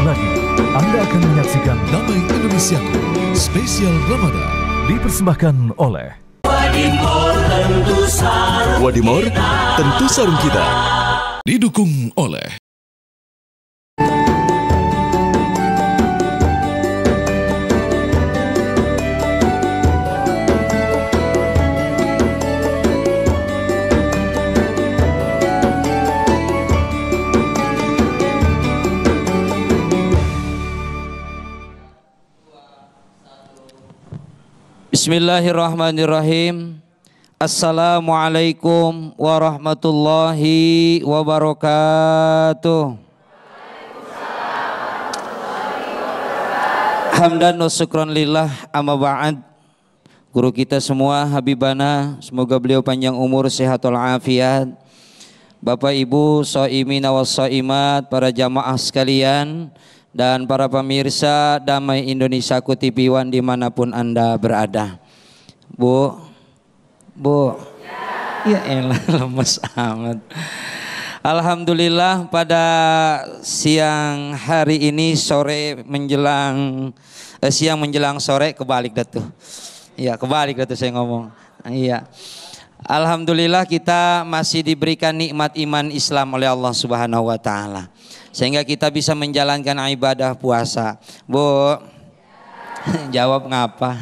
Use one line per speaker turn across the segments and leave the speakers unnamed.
lagi, Anda akan menyaksikan
Damai Indonesiaku Spesial Ramadan
dipersembahkan oleh
Wadimor Tentu Sarung Kita. Didukung oleh
Bismillahirrahmanirrahim. Assalamualaikum warahmatullahi wabarakatuh. Hamdan wa syukran lillah, amma ba'd. Guru kita semua, Habibana, semoga beliau panjang umur, sehat walafiat. Bapak Ibu, shaimina was shaimat, para jamaah sekalian, dan para pemirsa Damai Indonesiaku TV One dimanapun Anda berada. Bu, ya elah, lemes amat. Alhamdulillah pada siang hari ini, siang menjelang sore, kebalik dah tuh. Iya, kebalik dah tuh saya ngomong. Iya. Alhamdulillah kita masih diberikan nikmat iman Islam oleh Allah Subhanahu wa taala, sehingga kita bisa menjalankan ibadah puasa. Bu, jawab ngapa?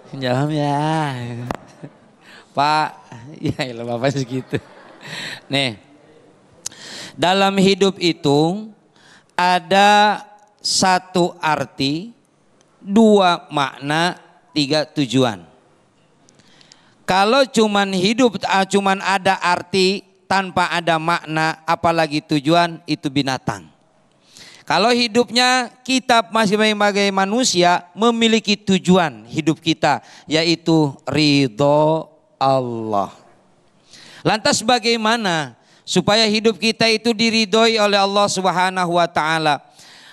Jawab ya. Pak, ya ilah Bapak segitu. Nih, dalam hidup itu ada satu arti, dua makna, tiga tujuan. Kalau cuman hidup, cuman ada arti tanpa ada makna, apalagi tujuan, itu binatang. Kalau hidupnya kita masih sebagai manusia memiliki tujuan hidup kita, yaitu ridho Allah. Lantas bagaimana supaya hidup kita itu diridhoi oleh Allah Subhanahu wa taala?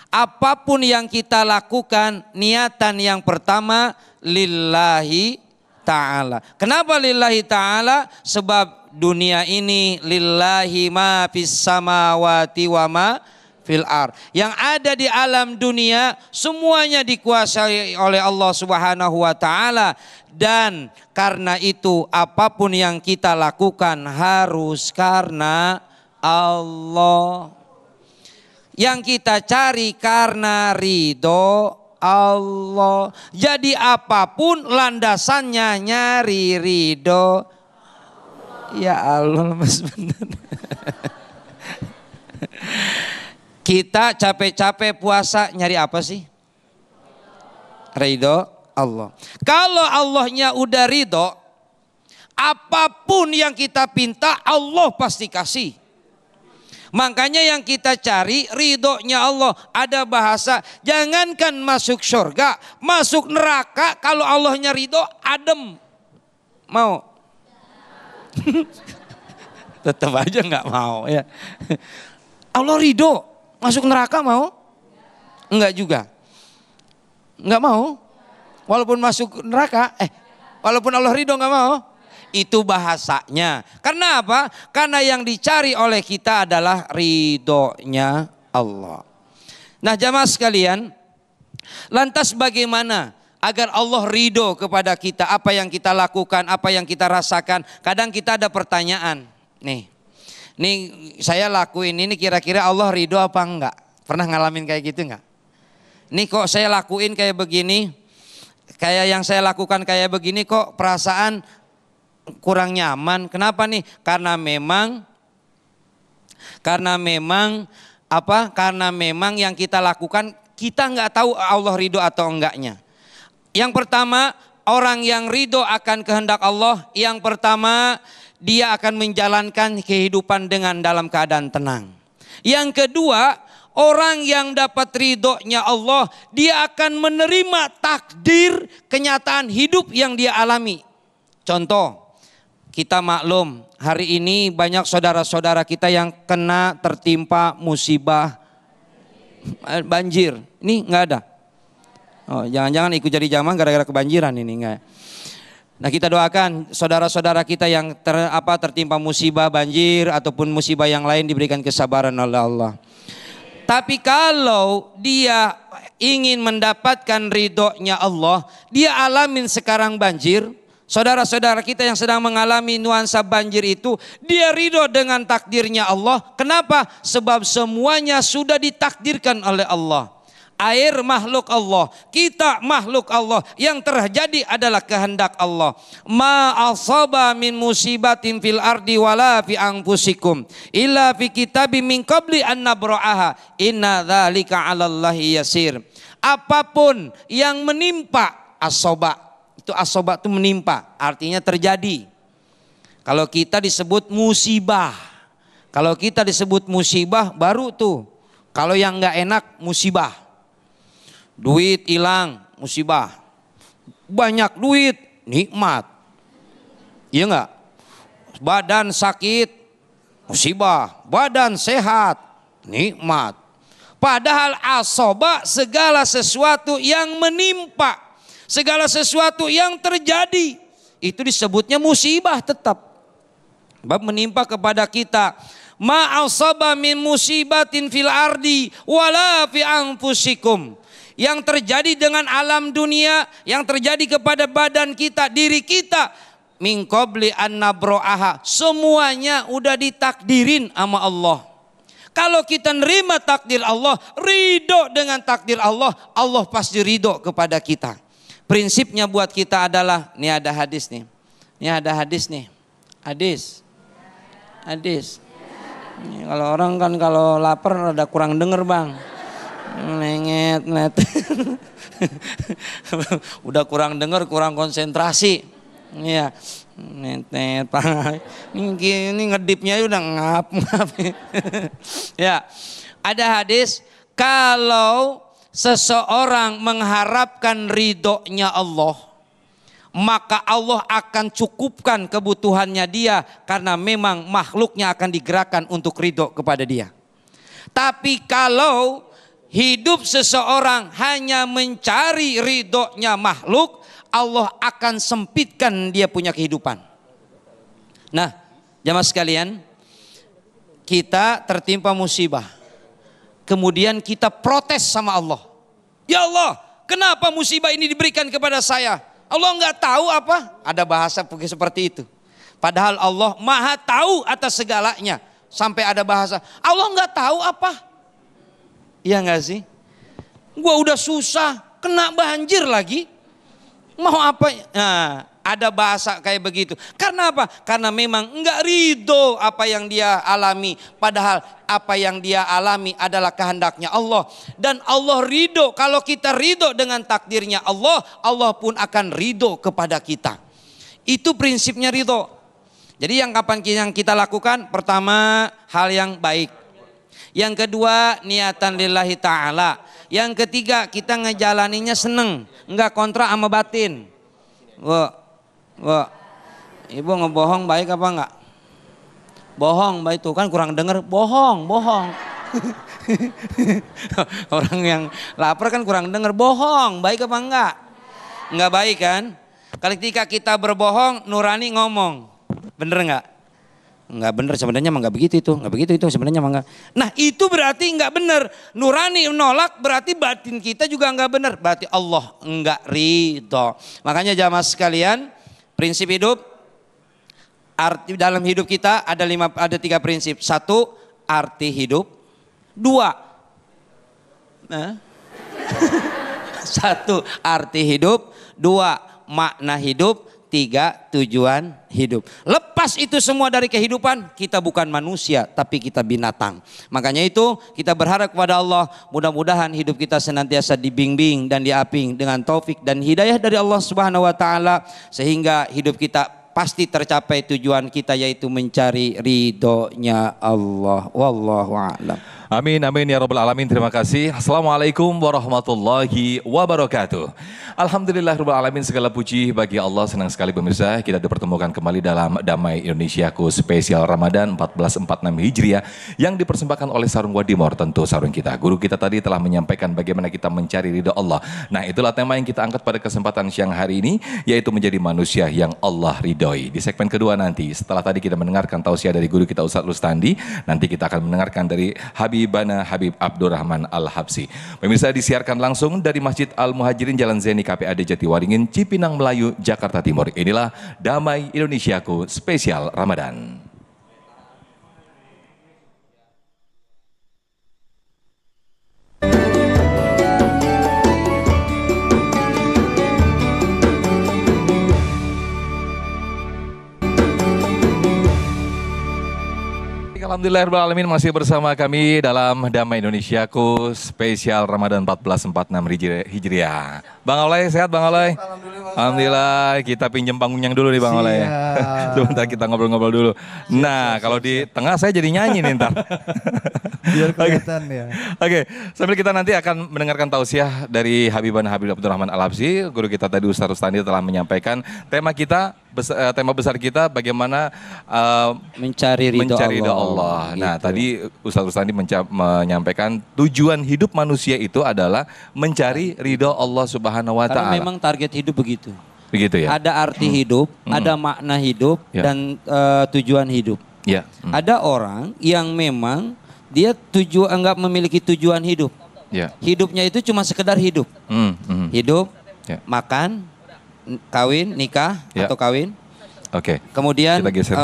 Apapun yang kita lakukan, niatan yang pertama lillahi ta'ala. Kenapa lillahi ta'ala? Sebab dunia ini lillahi ma fis samawati wa ma fil ar. Yang ada di alam dunia semuanya dikuasai oleh Allah Subhanahu wa taala, dan karena itu apapun yang kita lakukan harus karena Allah. Yang kita cari karena ridho Allah. Jadi apapun landasannya nyari ridho. Ya Allah, mas bener. Kita capek-capek puasa nyari apa sih? Ridho Allah. Kalau Allahnya udah ridho, apapun yang kita pinta Allah pasti kasih. Makanya yang kita cari ridhonya Allah. Ada bahasa, jangankan masuk surga, masuk neraka kalau Allahnya ridho, adem. Mau? Tetap aja nggak mau ya. Allah ridho, masuk neraka mau? Enggak juga. Enggak mau. Walaupun masuk neraka, walaupun Allah ridho nggak mau. Itu bahasanya. Karena apa? Karena yang dicari oleh kita adalah ridhonya Allah. Nah jamaah sekalian, lantas bagaimana agar Allah ridho kepada kita? Apa yang kita lakukan, apa yang kita rasakan? Kadang kita ada pertanyaan. Nih saya lakuin ini, kira-kira Allah ridho apa enggak? Pernah ngalamin kayak gitu enggak? Nih kok saya lakuin kayak begini, kayak yang saya lakukan kayak begini, kok perasaan kurang nyaman. Kenapa nih? Karena memang yang kita lakukan kita nggak tahu Allah ridho atau enggaknya. Yang pertama, orang yang ridho akan kehendak Allah, yang pertama dia akan menjalankan kehidupan dengan dalam keadaan tenang. Yang kedua, orang yang dapat ridhonya Allah, dia akan menerima takdir kenyataan hidup yang dia alami. Contoh, kita maklum hari ini banyak saudara-saudara kita yang tertimpa musibah banjir. Ini nggak ada. Oh, jangan-jangan ikut jadi jamaah gara-gara kebanjiran ini, enggak. Nah kita doakan saudara-saudara kita yang tertimpa musibah banjir ataupun musibah yang lain diberikan kesabaran oleh Allah. Tapi kalau dia ingin mendapatkan ridhonya Allah, dia alamin sekarang banjir. Saudara-saudara kita yang sedang mengalami nuansa banjir itu, dia ridho dengan takdirnya Allah. Kenapa? Sebab semuanya sudah ditakdirkan oleh Allah. Air makhluk Allah, kita makhluk Allah, yang terjadi adalah kehendak Allah. Ma asaba min musibatin fil ardi wala fi anfusikum illa fi kitabim min qabli an nabra'aha inna dzalika 'alallahi yasir. Apapun yang menimpa, asoba itu menimpa, artinya terjadi. Kalau kita disebut musibah, kalau kita disebut musibah baru tuh. Kalau yang nggak enak musibah. Duit hilang, musibah. Banyak duit, nikmat. Iya enggak? Badan sakit, musibah. Badan sehat, nikmat. Padahal asoba segala sesuatu yang menimpa, segala sesuatu yang terjadi, itu disebutnya musibah tetap. Bab menimpa kepada kita. Ma asaba min musibatin fil ardi wala fi anfusikum. Yang terjadi dengan alam dunia, yang terjadi kepada badan kita, diri kita, min qabli an nabra'aha, semuanya udah ditakdirin sama Allah. Kalau kita nerima takdir Allah, ridho dengan takdir Allah, Allah pasti ridho kepada kita. Prinsipnya buat kita adalah, ini ada hadis nih. Ini ada hadis nih. Hadis. Ini kalau orang kan kalau lapar ada kurang denger, Bang. Nenget. Udah kurang dengar, kurang konsentrasi. Iya. Net. Ini ngedipnya udah ngap. Ya. Ada hadis, kalau seseorang mengharapkan ridhonya Allah, maka Allah akan cukupkan kebutuhannya dia, karena memang makhluknya akan digerakkan untuk ridho kepada dia. Tapi kalau hidup seseorang hanya mencari ridhonya makhluk, Allah akan sempitkan dia punya kehidupan. Nah, jamaah sekalian, kita tertimpa musibah, kemudian kita protes sama Allah. Ya Allah, kenapa musibah ini diberikan kepada saya? Allah nggak tahu apa? Ada bahasa seperti itu. Padahal Allah maha tahu atas segalanya. Sampai ada bahasa, Allah nggak tahu apa? Iya nggak sih? Gua udah susah, kena banjir lagi. Mau apa? Nah, ada bahasa kayak begitu. Karena apa? Karena memang nggak ridho apa yang dia alami. Padahal apa yang dia alami adalah kehendaknya Allah. Dan Allah ridho. Kalau kita ridho dengan takdirnya Allah, Allah pun akan ridho kepada kita. Itu prinsipnya ridho. Jadi yang kita lakukan, pertama hal yang baik. Yang kedua niatan lillahi ta'ala. Yang ketiga kita ngejalaninya seneng, enggak kontra sama batin. Ibu ngebohong baik apa enggak? Bohong baik, tuh kan kurang denger, bohong. Orang yang lapar kan kurang denger, bohong baik apa enggak? Enggak baik kan? Ketika kita berbohong, nurani ngomong, bener enggak? Enggak bener sebenarnya, mah enggak begitu itu sebenarnya mah enggak. Nah itu berarti enggak bener. Nurani menolak berarti batin kita juga enggak bener. Berarti Allah enggak ridho. Makanya jamaah sekalian, prinsip hidup, arti dalam hidup kita ada 3 prinsip. 1, arti hidup. 2, 1, arti hidup. 2, makna hidup. 3, tujuan hidup. Lepas itu semua dari kehidupan, kita bukan manusia tapi kita binatang. Makanya itu kita berharap kepada Allah, mudah-mudahan hidup kita senantiasa dibimbing dan diaping dengan taufik dan hidayah dari Allah Subhanahu wa taala, sehingga hidup kita pasti tercapai tujuan kita, yaitu mencari ridhonya Allah. Wallahu a'lam.
Amin ya rabbal alamin. Terima kasih. Assalamualaikum warahmatullahi wabarakatuh. Alhamdulillah rabbal alamin, segala puji bagi Allah. Senang sekali pemirsa kita dipertemukan kembali dalam Damai Indonesiaku spesial Ramadan 1446 Hijriah yang dipersembahkan oleh Sarung Wadimor, tentu sarung kita. Guru kita tadi telah menyampaikan bagaimana kita mencari ridho Allah. Nah, itulah tema yang kita angkat pada kesempatan siang hari ini, yaitu menjadi manusia yang Allah ridhoi. Di segmen kedua nanti, setelah tadi kita mendengarkan tausiah dari guru kita Ustadz Rustandi, nanti kita akan mendengarkan dari Habib Habibana Habib Abdurrahman Al-Habsyi. Pemirsa, disiarkan langsung dari Masjid Al-Muhajirin Jalan Zeni KPAD Jatiwaringin, Cipinang Melayu, Jakarta Timur. Inilah Damai Indonesiaku spesial Ramadan. Alhamdulillahirrahmanirrahim, masih bersama kami dalam Damai Indonesiaku spesial Ramadan 1446 Hijriah. Bang Oleh, sehat Bang Oleh? Alhamdulillah, kita pinjam panggungnya dulu nih Bang Oleh. Sebentar kita ngobrol-ngobrol dulu. Nah, kalau di tengah saya jadi nyanyi nih ntar.
Biar kelihatan ya.
Oke, sambil kita nanti akan mendengarkan tausiah dari Habibana Habib Abdurrahman Al-Habsyi. Guru kita tadi Ustaz Rustandi telah menyampaikan tema kita, tema besar kita bagaimana
mencari ridho
Allah. Nah, tadi Ustaz Rustandi menyampaikan tujuan hidup manusia itu adalah mencari ridho Allah Subhanahu wa
Karena
taala.
memang target hidup begitu.
Begitu ya.
Ada arti hidup, ada makna hidup dan tujuan hidup.
Ya.
Ada orang yang memang dia enggak memiliki tujuan hidup.
Ya.
Hidupnya itu cuma sekedar hidup. Hidup,
Ya.
makan, kawin, nikah
Ya.
atau kawin.
Oke.
Kemudian
Kita geser.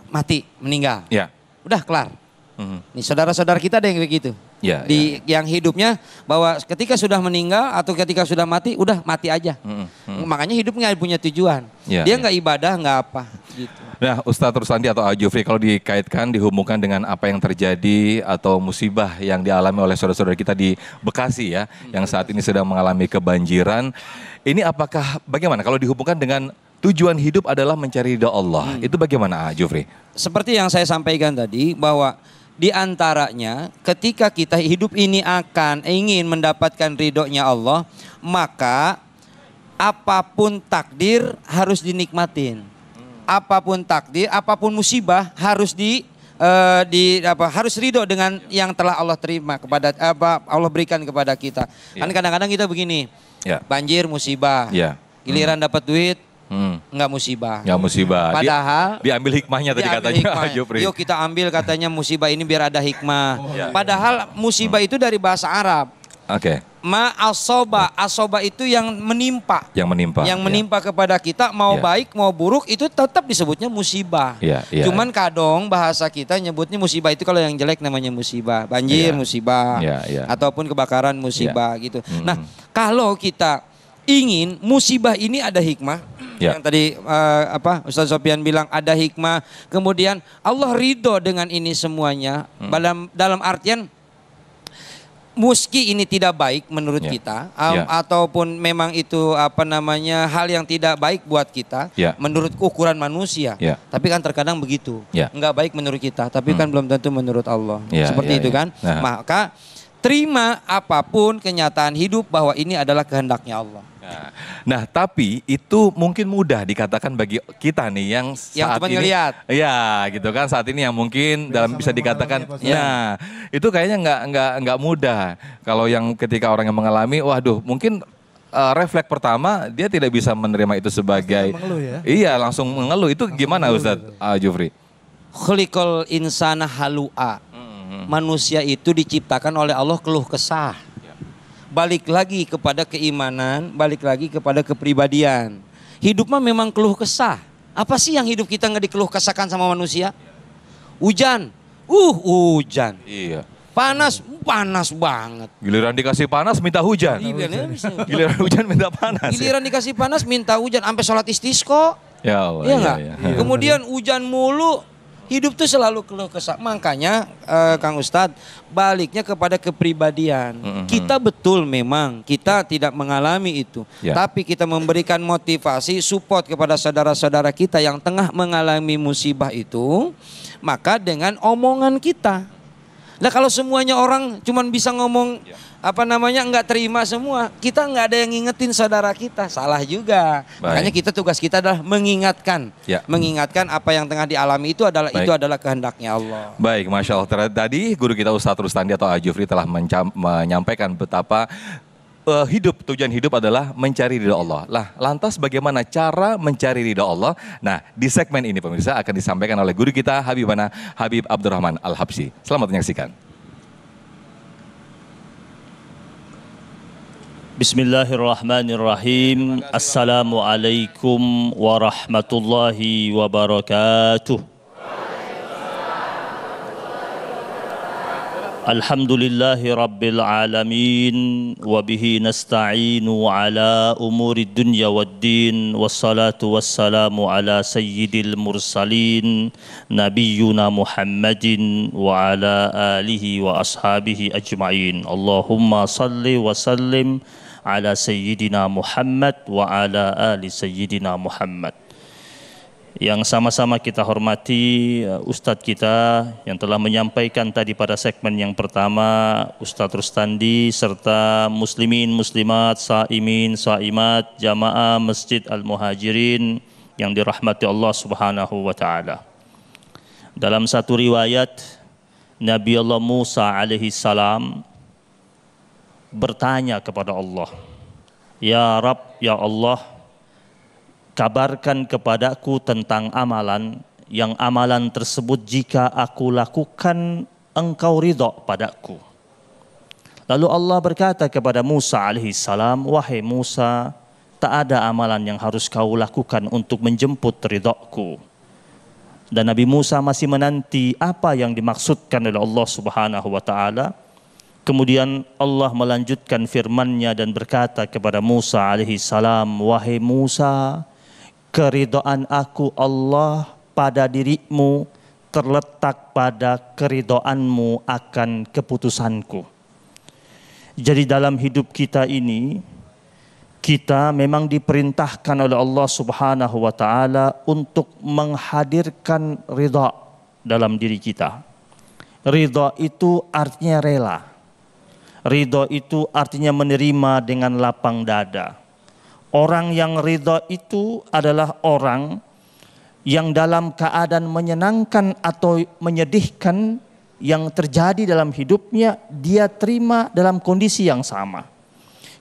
mati, meninggal.
Ya.
Udah kelar.
Mhm.
Nih saudara-saudara kita ada yang begitu.
Ya,
Yang hidupnya bahwa ketika sudah meninggal atau ketika sudah mati, udah mati aja. Makanya hidup nggak punya tujuan.
Ya,
Dia
ya.
nggak ibadah, nggak apa. Gitu.
Nah, Ustadz Rustandi atau Al-Jufri, kalau dikaitkan, dihubungkan dengan apa yang terjadi atau musibah yang dialami oleh saudara-saudara kita di Bekasi ya, yang saat ini sedang mengalami kebanjiran. Ini apakah bagaimana kalau dihubungkan dengan tujuan hidup adalah mencari ridha Allah? Itu bagaimana, Al-Jufri?
Seperti yang saya sampaikan tadi bahwa di antaranya ketika kita hidup ini akan ingin mendapatkan ridhonya Allah, maka apapun takdir harus dinikmatin. Apapun takdir, apapun musibah harus harus ridho dengan yang telah Allah terima kepada Allah berikan kepada kita. Kan kadang-kadang kita begini, banjir musibah, giliran dapat duit nggak musibah.
Nggak musibah.
Padahal
diambil hikmahnya tadi katanya, Jufri.
Yuk kita ambil katanya musibah ini biar ada hikmah. Padahal musibah itu dari bahasa Arab.
Oke.
Asoba itu yang menimpa.
Yang menimpa.
Yang menimpa kepada kita mau baik mau buruk itu tetap disebutnya musibah. Cuman kadang bahasa kita nyebutnya musibah itu kalau yang jelek namanya musibah. Banjir musibah. Ataupun kebakaran musibah gitu. Nah, kalau kita ingin musibah ini ada hikmah, yang tadi Ustaz Sofyan bilang ada hikmah, kemudian Allah ridho dengan ini semuanya, dalam artian meski ini tidak baik menurut kita, ataupun memang itu hal yang tidak baik buat kita, menurut ukuran manusia, tapi kan terkadang begitu, nggak baik menurut kita, tapi kan belum tentu menurut Allah, seperti itu kan, maka terima apapun kenyataan hidup bahwa ini adalah kehendaknya Allah.
Nah, tapi itu mungkin mudah dikatakan bagi kita nih yang saat
cuma
ini,
ngelihat.
ya gitu kan, saat ini yang mungkin dalam bisa dikatakan, nah itu kayaknya nggak mudah. Kalau yang ketika orang yang mengalami, waduh, mungkin refleks pertama dia tidak bisa menerima itu sebagai,
mengeluh ya?
Iya langsung mengeluh. Itu gimana Ustadz Jufri?
Khuliqal insana halu'a. Manusia itu diciptakan oleh Allah keluh kesah. Balik lagi kepada keimanan, balik lagi kepada kepribadian. Hidup mah memang keluh kesah. Apa sih yang hidup kita nggak dikeluh kesahkan sama manusia? Hujan, hujan.
Iya.
Panas banget.
Giliran dikasih panas minta hujan. Giliran hujan minta panas.
Giliran dikasih panas minta hujan, sampai sholat istisqa.
Ya Allah.
Iya nggak? Kemudian hujan mulu. Hidup tuh selalu keluh kesah. Makanya Kang Ustadz baliknya kepada kepribadian. Kita betul memang kita tidak mengalami itu. Tapi kita memberikan motivasi, support kepada saudara-saudara kita yang tengah mengalami musibah itu. Maka dengan omongan kita. Nah kalau semuanya orang cuman bisa ngomong nggak terima semua, kita nggak ada yang ngingetin saudara kita, salah juga. Makanya tugas kita adalah mengingatkan, mengingatkan apa yang tengah dialami itu adalah kehendaknya Allah.
Baik, Masya Allah. Tadi guru kita Ustadz Rustandi atau Al-Jufri telah menyampaikan betapa tujuan hidup adalah mencari ridha Allah. Lah, lantas bagaimana cara mencari ridha Allah? Nah, di segmen ini pemirsa akan disampaikan oleh guru kita Habib Abdurrahman Al-Habsyi. Selamat menyaksikan.
Bismillahirrahmanirrahim. Assalamualaikum warahmatullahi wabarakatuh. Alhamdulillahi rabbil alamin wa bihi nasta'inu ala umuri dunya waddin wassalatu wassalamu ala sayyidil mursalin nabiyyuna Muhammadin wa ala alihi wa ashabihi ajma'in. Allahumma salli wa sallim ala sayyidina Muhammad wa ala ali sayyidina Muhammad. Yang sama-sama kita hormati Ustadz kita yang telah menyampaikan tadi pada segmen yang pertama, Ustadz Rustandi, serta muslimin, muslimat, saimin, saimat, jamaah Masjid Al-Muhajirin yang dirahmati Allah Subhanahu wa Ta'ala. Dalam satu riwayat, Nabi Allah Musa alaihi salam bertanya kepada Allah, "Ya Rabb, ya Allah, kabarkan kepadaku tentang amalan yang amalan tersebut jika aku lakukan engkau ridha padaku." Lalu Allah berkata kepada Musa alaihi salam, "Wahai Musa, tak ada amalan yang harus kau lakukan untuk menjemput ridhaku." Dan Nabi Musa masih menanti apa yang dimaksudkan oleh Allah Subhanahu wa Ta'ala. Kemudian Allah melanjutkan firman-Nya dan berkata kepada Musa alaihi salam, "Wahai Musa, keridhaan aku Allah pada dirimu terletak pada keridhaanmu akan keputusanku." Jadi dalam hidup kita ini, kita memang diperintahkan oleh Allah Subhanahu wa Ta'ala untuk menghadirkan ridha dalam diri kita. Ridha itu artinya rela. Ridha itu artinya menerima dengan lapang dada. Orang yang ridha itu adalah orang yang dalam keadaan menyenangkan atau menyedihkan yang terjadi dalam hidupnya, dia terima dalam kondisi yang sama.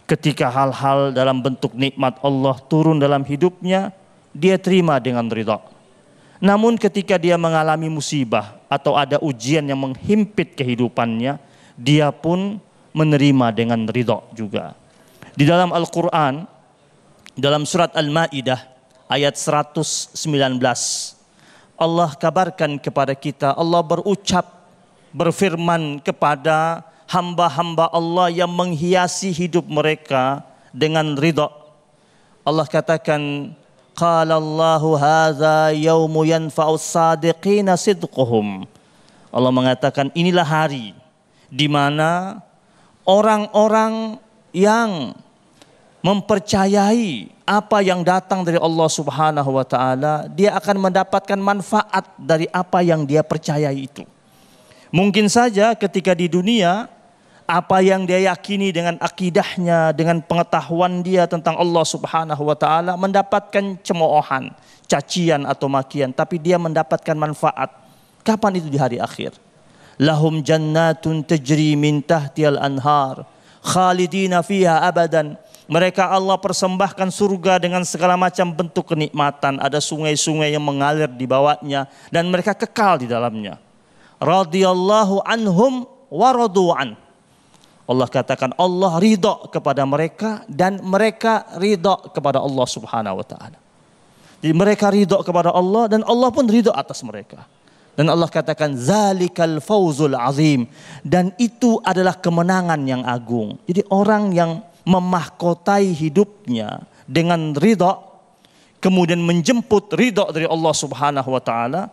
Ketika hal-hal dalam bentuk nikmat Allah turun dalam hidupnya, dia terima dengan ridha. Namun ketika dia mengalami musibah atau ada ujian yang menghimpit kehidupannya, dia pun menerima dengan ridha juga. Di dalam Al-Quran, dalam surat Al-Maidah ayat 119, Allah kabarkan kepada kita, Allah berfirman kepada hamba-hamba Allah yang menghiasi hidup mereka dengan ridha. Allah katakan, "Qala Allahu hadza yaumu yanfa'us sadiqina sidquhum." Allah mengatakan, inilah hari di mana orang-orang yang mempercayai apa yang datang dari Allah Subhanahu wa Ta'ala, dia akan mendapatkan manfaat dari apa yang dia percayai itu. Mungkin saja ketika di dunia, apa yang dia yakini dengan akidahnya, dengan pengetahuan dia tentang Allah Subhanahu wa Ta'ala, mendapatkan cemoohan, cacian atau makian, tapi dia mendapatkan manfaat. Kapan itu? Di hari akhir. Lahum jannatun tajri min tahtiyal anhar khalidina fiha abadan. Mereka Allah persembahkan surga dengan segala macam bentuk kenikmatan. Ada sungai-sungai yang mengalir di bawahnya dan mereka kekal di dalamnya. Radhiyallahu anhum wa radu'an. Allah katakan Allah ridha kepada mereka dan mereka ridha kepada Allah Subhanahu wa Ta'ala. Jadi mereka ridha kepada Allah dan Allah pun ridha atas mereka. Dan Allah katakan zalikal fauzul azim, dan itu adalah kemenangan yang agung. Jadi orang yang memahkotai hidupnya dengan ridha, kemudian menjemput ridha dari Allah Subhanahu wa Ta'ala,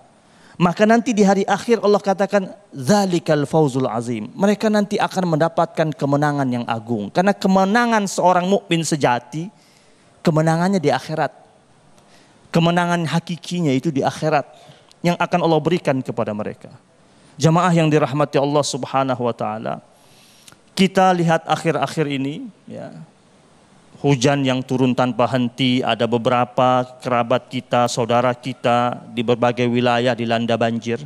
maka nanti di hari akhir Allah katakan zalikal fauzul azim. Mereka nanti akan mendapatkan kemenangan yang agung. Karena kemenangan seorang mukmin sejati, kemenangannya di akhirat. Kemenangan hakikinya itu di akhirat yang akan Allah berikan kepada mereka. Jamaah yang dirahmati Allah Subhanahu wa Ta'ala, kita lihat akhir-akhir ini, ya, hujan yang turun tanpa henti. Ada beberapa kerabat kita, saudara kita di berbagai wilayah dilanda banjir,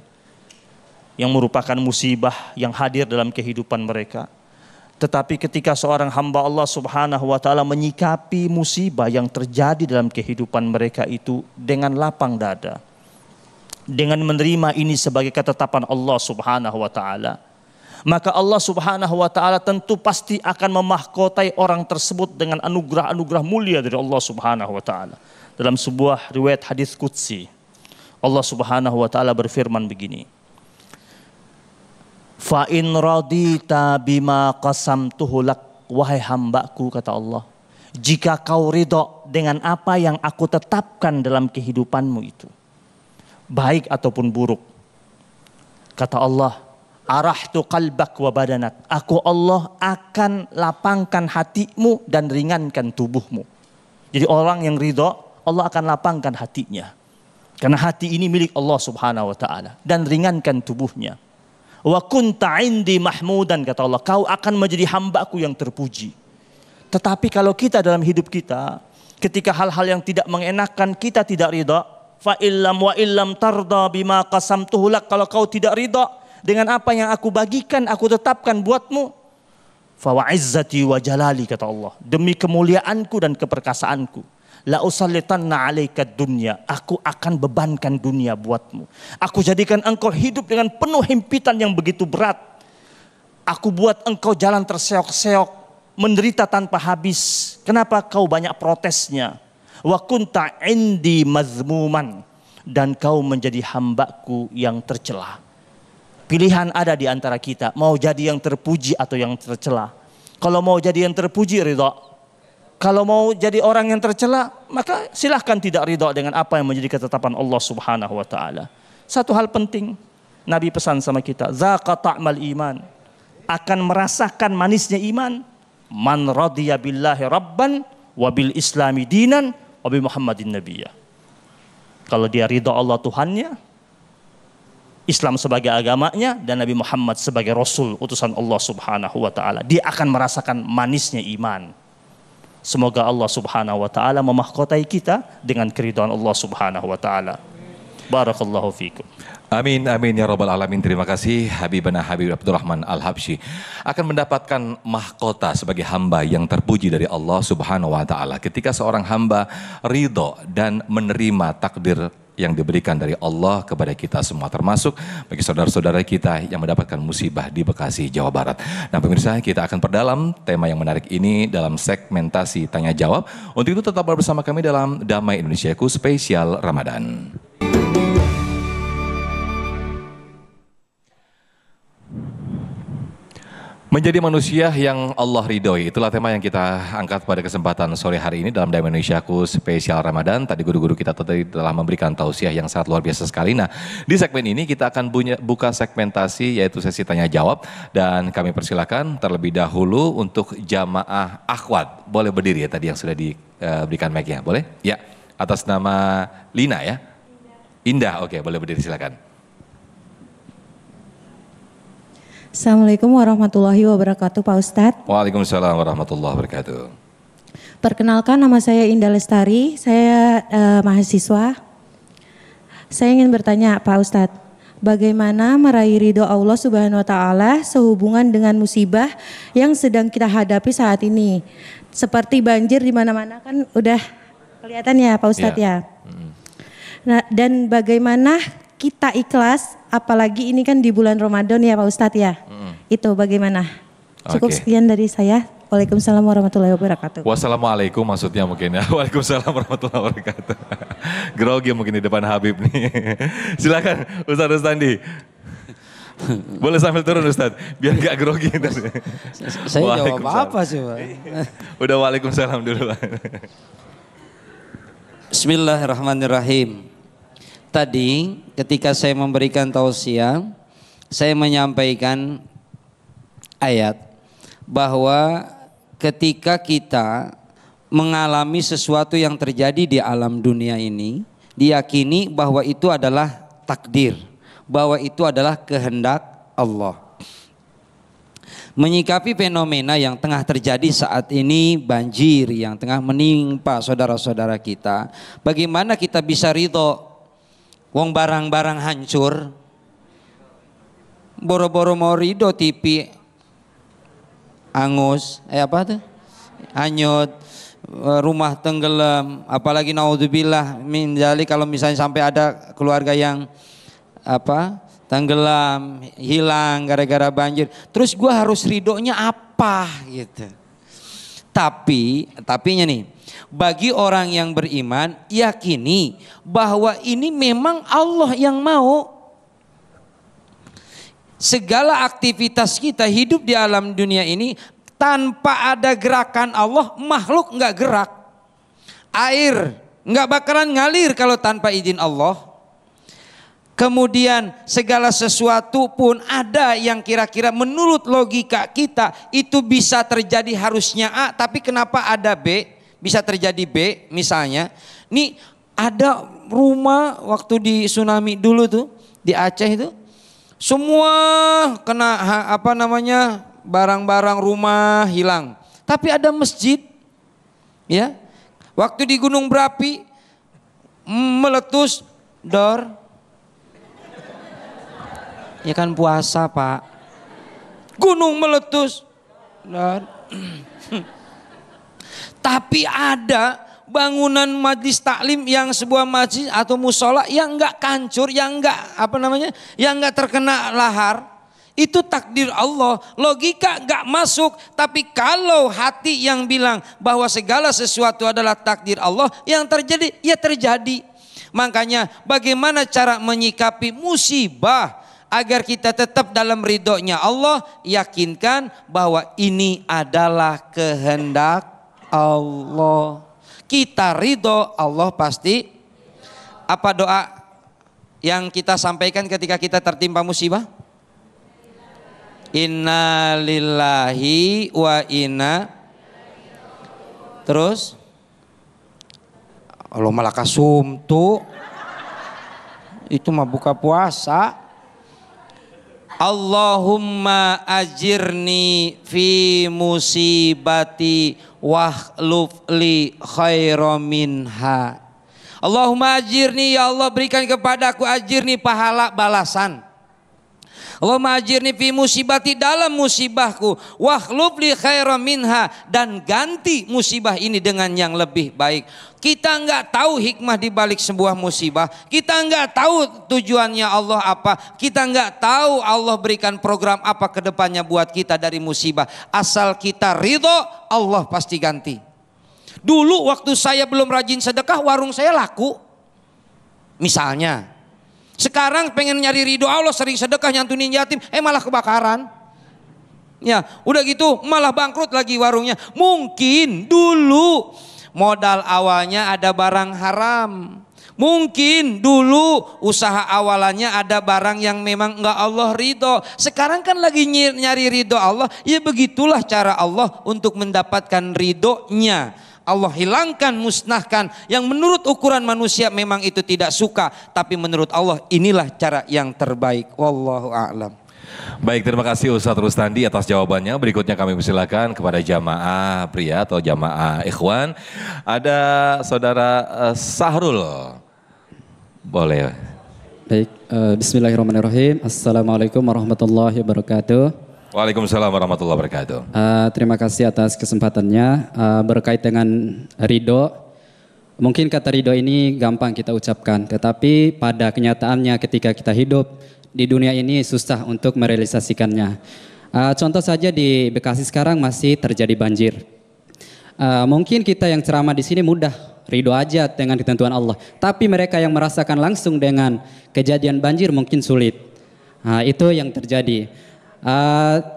yang merupakan musibah yang hadir dalam kehidupan mereka. Tetapi ketika seorang hamba Allah Subhanahu wa taala menyikapi musibah yang terjadi dalam kehidupan mereka itu dengan lapang dada, dengan menerima ini sebagai ketetapan Allah Subhanahu wa taala, maka Allah Subhanahu wa taala tentu pasti akan memahkotai orang tersebut dengan anugerah-anugerah mulia dari Allah Subhanahu wa taala. Dalam sebuah riwayat hadis qudsi, Allah Subhanahu wa taala berfirman begini, fa in radita bima qasamtuhu lak, wahai hambaku, kata Allah, jika kau ridho dengan apa yang aku tetapkan dalam kehidupanmu itu, baik ataupun buruk, kata Allah, arahtu qalbak wa badanak, aku Allah akan lapangkan hatimu dan ringankan tubuhmu. Jadi orang yang ridho, Allah akan lapangkan hatinya, karena hati ini milik Allah Subhanahu wa taala, dan ringankan tubuhnya. Wa kunta indi mahmudan, kata Allah, kau akan menjadi hambaku yang terpuji. Tetapi kalau kita dalam hidup kita, ketika hal-hal yang tidak mengenakan kita tidak ridha, fa illam wa illam tarda bima qasamtuhu lak, kalau kau tidak ridha dengan apa yang aku bagikan, aku tetapkan buatmu, fa wa izzati wa jalali, kata Allah, demi kemuliaanku dan keperkasaanku, la usallitanna alaika dunya, aku akan bebankan dunia buatmu. Aku jadikan engkau hidup dengan penuh himpitan yang begitu berat. Aku buat engkau jalan terseok-seok, menderita tanpa habis. Kenapa? Kau banyak protesnya. Wa kunta indi mazmuman, dan kau menjadi hambaku yang tercela. Pilihan ada di antara kita, mau jadi yang terpuji atau yang tercela. Kalau mau jadi yang terpuji, ridha. Kalau mau jadi orang yang tercela, maka silahkan tidak ridha dengan apa yang menjadi ketetapan Allah Subhanahu wa taala. Satu hal penting, Nabi pesan sama kita, zaqa ta'mal iman, akan merasakan manisnya iman, man radiya billahi rabban wa bil islami dinan wa bi Muhammadin nabiyya. Kalau dia ridha Allah Tuhannya, Islam sebagai agamanya, dan Nabi Muhammad sebagai Rasul utusan Allah Subhanahu wa taala, dia akan merasakan manisnya iman. Semoga Allah Subhanahu wa taala memahkotai kita dengan keridhaan Allah Subhanahu wa taala. Barakallahu fikum.
Amin, amin ya rabbal alamin. Terima kasih Habibana Habib Abdurrahman Al-Habsyi akan mendapatkan mahkota sebagai hamba yang terpuji dari Allah Subhanahu wa taala. Ketika seorang hamba ridho dan menerima takdir yang diberikan dari Allah kepada kita semua, termasuk bagi saudara-saudara kita yang mendapatkan musibah di Bekasi, Jawa Barat. Nah pemirsa, kita akan perdalam tema yang menarik ini dalam segmentasi tanya jawab. Untuk itu tetap bersama kami dalam Damai Indonesiaku spesial Ramadan. Menjadi manusia yang Allah ridhoi, itulah tema yang kita angkat pada kesempatan sore hari ini dalam Damai Indonesiaku spesial Ramadan. Tadi guru-guru kita tadi telah memberikan tausiah yang sangat luar biasa sekali. Nah, di segmen ini kita akan buka segmentasi, yaitu sesi tanya jawab, dan kami persilakan terlebih dahulu untuk jamaah akhwat. Boleh berdiri ya, tadi yang sudah diberikan mic-nya, boleh? Ya, atas nama Lina ya? Indah, oke, boleh berdiri, silakan.
Assalamualaikum warahmatullahi wabarakatuh, Pak Ustadz.
Waalaikumsalam warahmatullahi wabarakatuh.
Perkenalkan, nama saya Indah Lestari, saya mahasiswa. Saya ingin bertanya Pak Ustadz, bagaimana meraih ridho Allah Subhanahu wa taala sehubungan dengan musibah yang sedang kita hadapi saat ini? Seperti banjir di mana-mana kan udah kelihatan ya Pak Ustadz ya. Nah, dan bagaimana kita ikhlas, apalagi ini kan di bulan Ramadan ya Pak Ustadz ya. Itu bagaimana? Cukup sekian dari saya. Waalaikumsalam warahmatullahi wabarakatuh.
Wassalamualaikum maksudnya mungkin ya. Waalaikumsalam warahmatullahi wabarakatuh. Grogi mungkin di depan Habib nih. Silakan Ustadz Rustandi. Boleh sambil turun Ustadz, biar gak grogi.
Saya jawab apa sih Pak?
Udah waalaikumsalam dulu.
Bismillahirrahmanirrahim. Tadi ketika saya memberikan tausiah, saya menyampaikan ayat bahwa ketika kita mengalami sesuatu yang terjadi di alam dunia ini, diyakini bahwa itu adalah takdir, bahwa itu adalah kehendak Allah. Menyikapi fenomena yang tengah terjadi saat ini, banjir yang tengah menimpa saudara-saudara kita, bagaimana kita bisa ridho? Wong barang-barang hancur, boro-boro mau ridho TV angus, hanyut, rumah tenggelam, apalagi naudzubillah min dzalik kalau misalnya sampai ada keluarga yang tenggelam, hilang gara-gara banjir. Terus gue harus ridhonya apa gitu. Tapinya nih, bagi orang yang beriman yakini bahwa ini memang Allah yang mau. Segala aktivitas kita hidup di alam dunia ini tanpa ada gerakan Allah, makhluk nggak gerak. Air nggak bakalan ngalir kalau tanpa izin Allah. Kemudian segala sesuatu pun ada yang kira-kira menurut logika kita itu bisa terjadi harusnya A, tapi kenapa ada B? Bisa terjadi B misalnya. Nih ada rumah waktu di tsunami dulu tuh di Aceh itu, semua kena barang-barang rumah hilang. Tapi ada masjid, ya. Waktu di gunung berapi meletus dor. Ya kan puasa Pak. Gunung meletus. Tapi ada bangunan majlis taklim yang sebuah masjid atau musola yang enggak kancur, yang enggak terkena lahar. Itu takdir Allah. Logika enggak masuk. Tapi kalau hati yang bilang bahwa segala sesuatu adalah takdir Allah, yang terjadi ya terjadi. Makanya bagaimana cara menyikapi musibah agar kita tetap dalam ridhonya Allah, yakinkan bahwa ini adalah kehendak Allah. Kita ridho, Allah pasti. Apa doa yang kita sampaikan ketika kita tertimpa musibah? Inna lillahi wa inna. Terus Allah malah kasumtu. Itu mah buka puasa. Allahumma ajirni fi musibati wahluf li khairam minha. Allahumma ajirni, ya Allah berikan kepadaku ajirni, pahala balasan. Allahumma ajirni fi musibati, dalam musibahku, wahluf li khairam minha, dan ganti musibah ini dengan yang lebih baik. Kita enggak tahu hikmah di balik sebuah musibah. Kita enggak tahu tujuannya Allah apa. Kita enggak tahu Allah berikan program apa ke depannya buat kita dari musibah. Asal kita ridho, Allah pasti ganti. Dulu waktu saya belum rajin sedekah, warung saya laku. Misalnya. Sekarang pengen nyari ridho Allah, sering sedekah nyantunin yatim, malah kebakaran. Ya, udah gitu malah bangkrut lagi warungnya. Mungkin dulu modal awalnya ada barang haram. Mungkin dulu usaha awalannya ada barang yang memang enggak Allah ridho. Sekarang kan lagi nyari ridho Allah. Ya begitulah cara Allah untuk mendapatkan ridhonya. Allah hilangkan, musnahkan yang menurut ukuran manusia memang itu tidak suka, tapi menurut Allah inilah cara yang terbaik. Wallahu a'lam.
Baik, terima kasih Ustadz Rustandi atas jawabannya. Berikutnya kami persilakan kepada jamaah pria atau jamaah ikhwan. Ada saudara Sahrul. Boleh.
Baik, bismillahirrahmanirrahim. Assalamualaikum warahmatullahi wabarakatuh.
Waalaikumsalam warahmatullahi wabarakatuh.
Terima kasih atas kesempatannya. Berkait dengan ridho, mungkin kata ridho ini gampang kita ucapkan, tetapi pada kenyataannya ketika kita hidup di dunia ini susah untuk merealisasikannya. Contoh saja di Bekasi sekarang masih terjadi banjir. Mungkin kita yang ceramah di sini mudah, ridho aja dengan ketentuan Allah. Tapi mereka yang merasakan langsung dengan kejadian banjir mungkin sulit. Itu yang terjadi.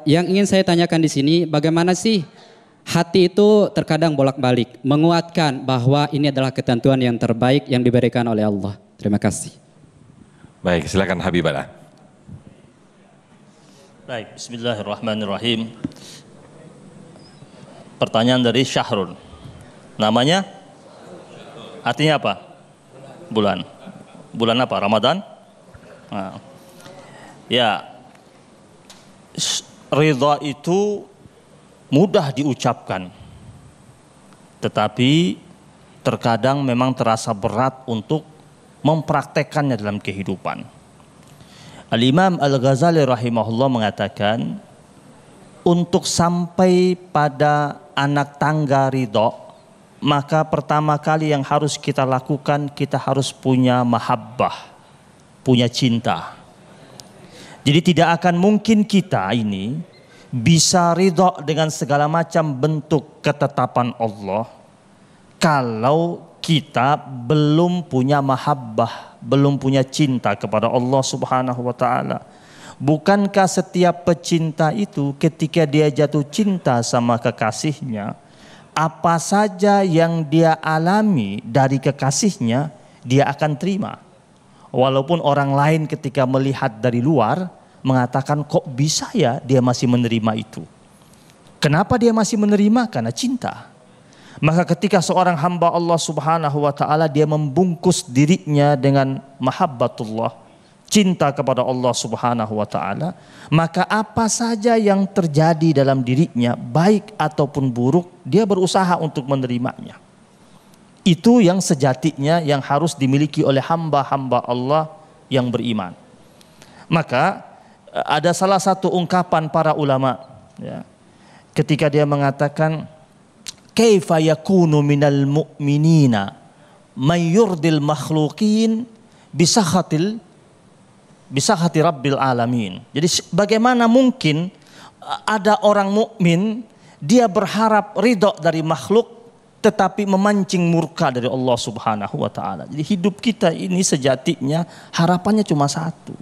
Yang ingin saya tanyakan di sini, bagaimana sih hati itu terkadang bolak-balik menguatkan bahwa ini adalah ketentuan yang terbaik yang diberikan oleh Allah. Terima kasih.
Baik, silakan Habibana.
Baik, bismillahirrahmanirrahim. Pertanyaan dari Syahrul. Namanya? Artinya apa? Bulan. Bulan apa? Ramadan? Nah. Ya, ridha itu mudah diucapkan, tetapi terkadang memang terasa berat untuk mempraktekannya dalam kehidupan. Al-Imam Al-Ghazali rahimahullah mengatakan, untuk sampai pada anak tangga ridho, maka pertama kali yang harus kita lakukan, kita harus punya mahabbah, punya cinta. Jadi tidak akan mungkin kita ini bisa ridho dengan segala macam bentuk ketetapan Allah kalau kita belum punya mahabbah, belum punya cinta kepada Allah Subhanahu wa taala. Bukankah setiap pecinta itu ketika dia jatuh cinta sama kekasihnya, apa saja yang dia alami dari kekasihnya dia akan terima. Walaupun orang lain ketika melihat dari luar mengatakan kok bisa ya dia masih menerima itu. Kenapa dia masih menerima? Karena cinta. Maka ketika seorang hamba Allah Subhanahu wa taala dia membungkus dirinya dengan mahabbatullah, cinta kepada Allah Subhanahu wa taala, maka apa saja yang terjadi dalam dirinya baik ataupun buruk, dia berusaha untuk menerimanya. Itu yang sejatinya yang harus dimiliki oleh hamba-hamba Allah yang beriman. Maka ada salah satu ungkapan para ulama ya, ketika dia mengatakan kaifa yakunu minal mu'minina may yurdil makhluqin bisakhati rabbil alamin. Jadi bagaimana mungkin ada orang mukmin dia berharap ridho dari makhluk tetapi memancing murka dari Allah Subhanahu wa taala. Jadi hidup kita ini sejatinya harapannya cuma satu,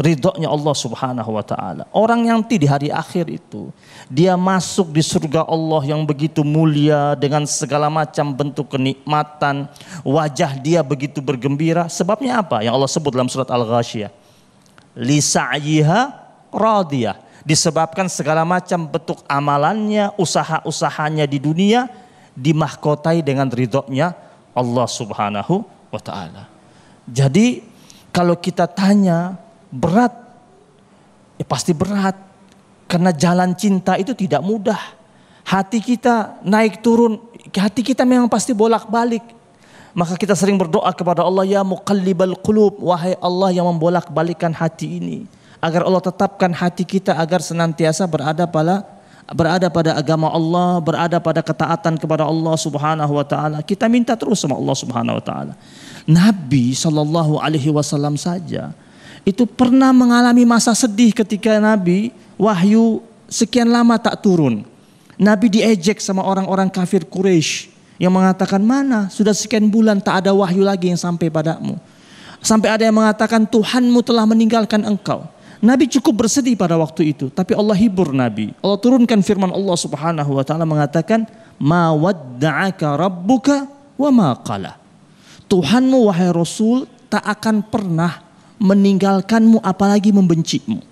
ridhonya Allah Subhanahu wa taala. Orang yang nanti di hari akhir itu dia masuk di surga Allah yang begitu mulia dengan segala macam bentuk kenikmatan, wajah dia begitu bergembira. Sebabnya apa? Yang Allah sebut dalam surat Al-Ghasyiyah, li sa'yiha radiyah, disebabkan segala macam bentuk amalannya, usaha-usahanya di dunia dimahkotai dengan ridhonya Allah Subhanahu wa taala. Jadi kalau kita tanya berat, ya pasti berat. Karena jalan cinta itu tidak mudah. Hati kita naik turun, hati kita memang pasti bolak-balik. Maka kita sering berdoa kepada Allah, ya muqallibal qulub, wahai Allah yang membolak-balikkan hati ini. Agar Allah tetapkan hati kita agar senantiasa berada pada agama Allah, berada pada ketaatan kepada Allah Subhanahu wa taala. Kita minta terus sama Allah Subhanahu wa taala. Nabi sallallahu alaihi wasallam saja itu pernah mengalami masa sedih ketika Nabi wahyu sekian lama tak turun. Nabi diejek sama orang-orang kafir Quraisy yang mengatakan, mana sudah sekian bulan tak ada wahyu lagi yang sampai padamu. Sampai ada yang mengatakan Tuhanmu telah meninggalkan engkau. Nabi cukup bersedih pada waktu itu, tapi Allah hibur Nabi. Allah turunkan firman Allah Subhanahu wa taala mengatakan, ma wadda'aka rabbuka wa ma qala. Tuhanmu wahai Rasul tak akan pernah meninggalkanmu apalagi membencimu.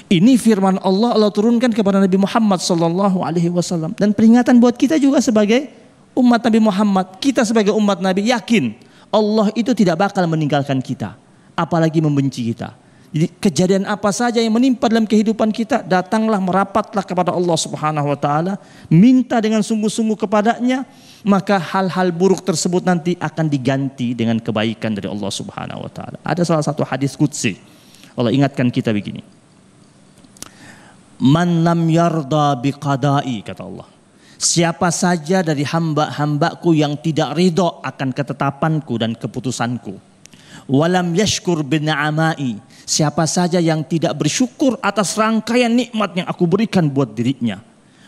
Ini firman Allah turunkan kepada Nabi Muhammad sallallahu alaihi wasallam dan peringatan buat kita juga sebagai umat Nabi Muhammad. Kita sebagai umat Nabi yakin Allah itu tidak bakal meninggalkan kita apalagi membenci kita. Jadi kejadian apa saja yang menimpa dalam kehidupan kita, datanglah merapatlah kepada Allah Subhanahu wa taala, minta dengan sungguh-sungguh kepadanya, maka hal-hal buruk tersebut nanti akan diganti dengan kebaikan dari Allah Subhanahu wa taala. Ada salah satu hadis qudsi. Allah ingatkan kita begini. Man lam yarda biqada'i, kata Allah. Siapa saja dari hamba-hambaku yang tidak ridho akan ketetapanku dan keputusanku. Walam yashkur bin'amai, siapa saja yang tidak bersyukur atas rangkaian nikmat yang aku berikan buat dirinya.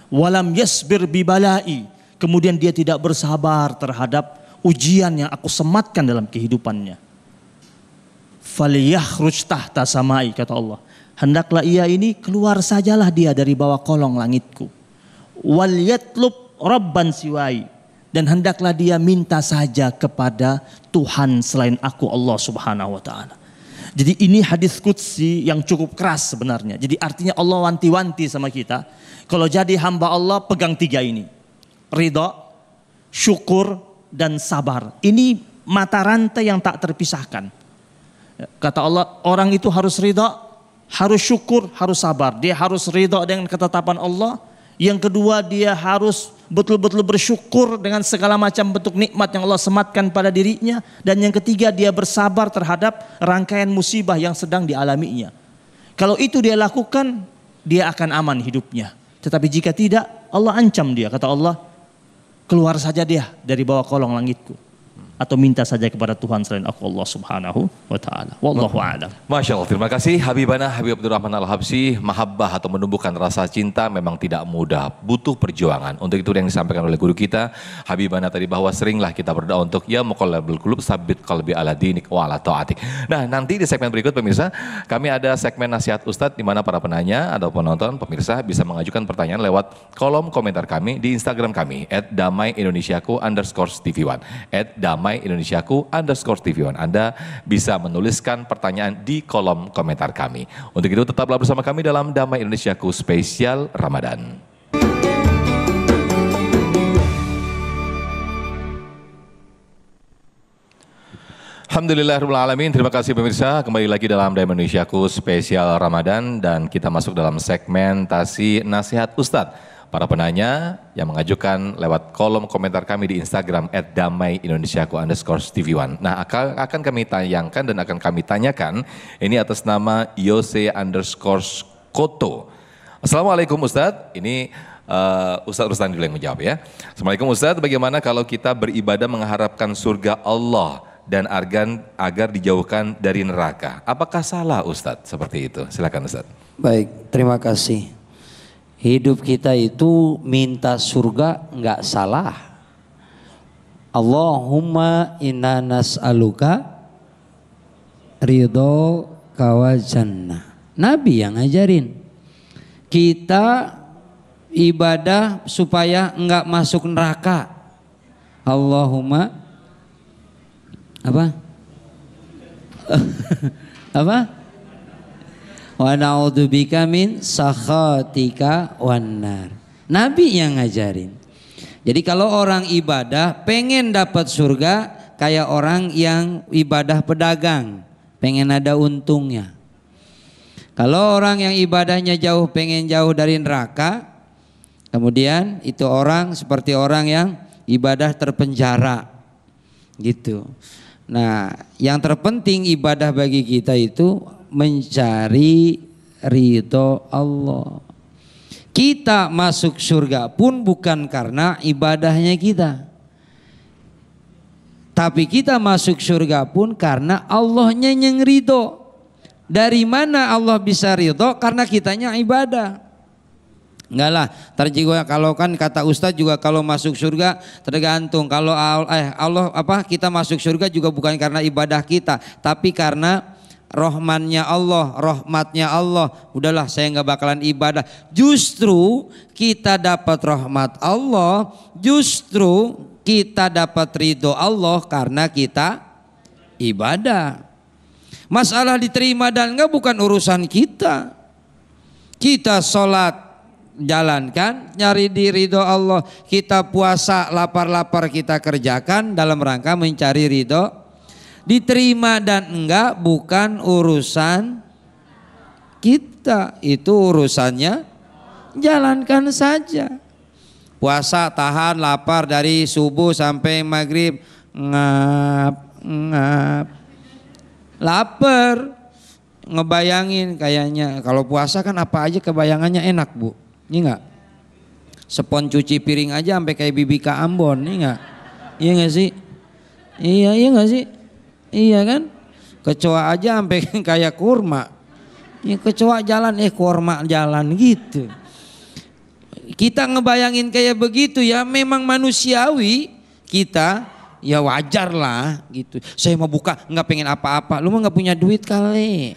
Walam yasbir bibalai, kemudian dia tidak bersabar terhadap ujian yang aku sematkan dalam kehidupannya. Falyakhruj tahta samai, kata Allah. Hendaklah ia ini keluar sajalah dia dari bawah kolong langitku. Wal yatlub rabban siwai, dan hendaklah dia minta saja kepada Tuhan selain aku, Allah Subhanahu wa taala. Jadi ini hadis qudsi yang cukup keras sebenarnya. Jadi artinya Allah wanti-wanti sama kita, kalau jadi hamba Allah pegang tiga ini. Ridha, syukur, dan sabar. Ini mata rantai yang tak terpisahkan. Kata Allah, orang itu harus ridha, harus syukur, harus sabar. Dia harus ridha dengan ketetapan Allah. Yang kedua, dia harus betul-betul bersyukur dengan segala macam bentuk nikmat yang Allah sematkan pada dirinya. Dan yang ketiga, dia bersabar terhadap rangkaian musibah yang sedang dialaminya. Kalau itu dia lakukan, dia akan aman hidupnya. Tetapi jika tidak, Allah ancam dia. Kata Allah, keluar saja dia dari bawah kolong langitku. Atau minta saja kepada Tuhan selain aku, Allah subhanahu wa ta'ala. Wallahu a'lam.
Masya Allah, terima kasih Habibana Habib Abdurrahman Al-Habsyi. Mahabbah atau menumbuhkan rasa cinta memang tidak mudah, butuh perjuangan. Untuk itu yang disampaikan oleh guru kita Habibana tadi, bahwa seringlah kita berdoa untuk ya muqallibal qulub sabit qalbi ala dinik wa ala ta'atik. Nah, nanti di segmen berikut pemirsa, kami ada segmen nasihat Ustadz di mana para penanya atau penonton pemirsa bisa mengajukan pertanyaan lewat kolom komentar kami di Instagram kami @damaiindonesiaku_tv1 @damaiindonesiaku_tv1. Anda bisa menuliskan pertanyaan di kolom komentar kami. Untuk itu tetaplah bersama kami dalam Damai Indonesiaku spesial Ramadan. Alhamdulillahirrahmanirrahim. Terima kasih pemirsa, kembali lagi dalam Damai Indonesiaku spesial Ramadan dan kita masuk dalam segmentasi nasihat Ustadz. Para penanya yang mengajukan lewat kolom komentar kami di Instagram @damaiindonesiaku_tv1. Nah, akan kami tayangkan dan akan kami tanyakan ini atas nama Yose_Koto. Assalamualaikum Ustadz, ini Ustadz Rustandi dulu yang menjawab ya. Assalamualaikum Ustadz, bagaimana kalau kita beribadah mengharapkan surga Allah dan agar dijauhkan dari neraka? Apakah salah Ustadz seperti itu? Silakan Ustadz.
Baik, terima kasih. Hidup kita itu minta surga nggak salah. Allahumma inna nas'aluka ridho wa jannah. Nabi yang ngajarin. Kita ibadah supaya nggak masuk neraka. Allahumma apa? Apa? Wa na'udzubika min sakhatika wannar. Nabi yang ngajarin. Jadi kalau orang ibadah pengen dapat surga kayak orang yang ibadah pedagang, pengen ada untungnya. Kalau orang yang ibadahnya jauh pengen jauh dari neraka, kemudian itu orang seperti orang yang ibadah terpenjara. Gitu. Nah, yang terpenting ibadah bagi kita itu mencari ridho Allah. Kita masuk surga pun bukan karena ibadahnya kita, tapi kita masuk surga pun karena Allahnya yang ridho. Dari mana Allah bisa ridho? Karena kitanya ibadah. Enggak lah, terjiwa kalau kan kata Ustadz juga kalau masuk surga tergantung. Kalau Allah kita masuk surga juga bukan karena ibadah kita, tapi karena rahmannya Allah, rahmatnya Allah. Udahlah saya nggak bakalan ibadah. Justru kita dapat rahmat Allah, justru kita dapat ridho Allah karena kita ibadah. Masalah diterima dan enggak bukan urusan kita. Kita sholat jalankan nyari ridho Allah. Kita puasa lapar-lapar kita kerjakan dalam rangka mencari ridho. Diterima dan enggak bukan urusan kita, itu urusannya jalankan saja. Puasa tahan lapar dari subuh sampai maghrib, ngap lapar, ngebayangin kayaknya kalau puasa kan apa aja kebayangannya enak Bu, ini enggak? Sepon cuci piring aja sampai kayak Bibika Ambon, ini enggak? Iya enggak sih? Iya enggak sih? Iya kan? Kecoa aja sampai kayak kurma. Ya kecoa jalan kurma jalan gitu. Kita ngebayangin kayak begitu ya, memang manusiawi kita ya wajar lah gitu. Saya mau buka nggak pengen apa-apa, lu mah nggak punya duit kali.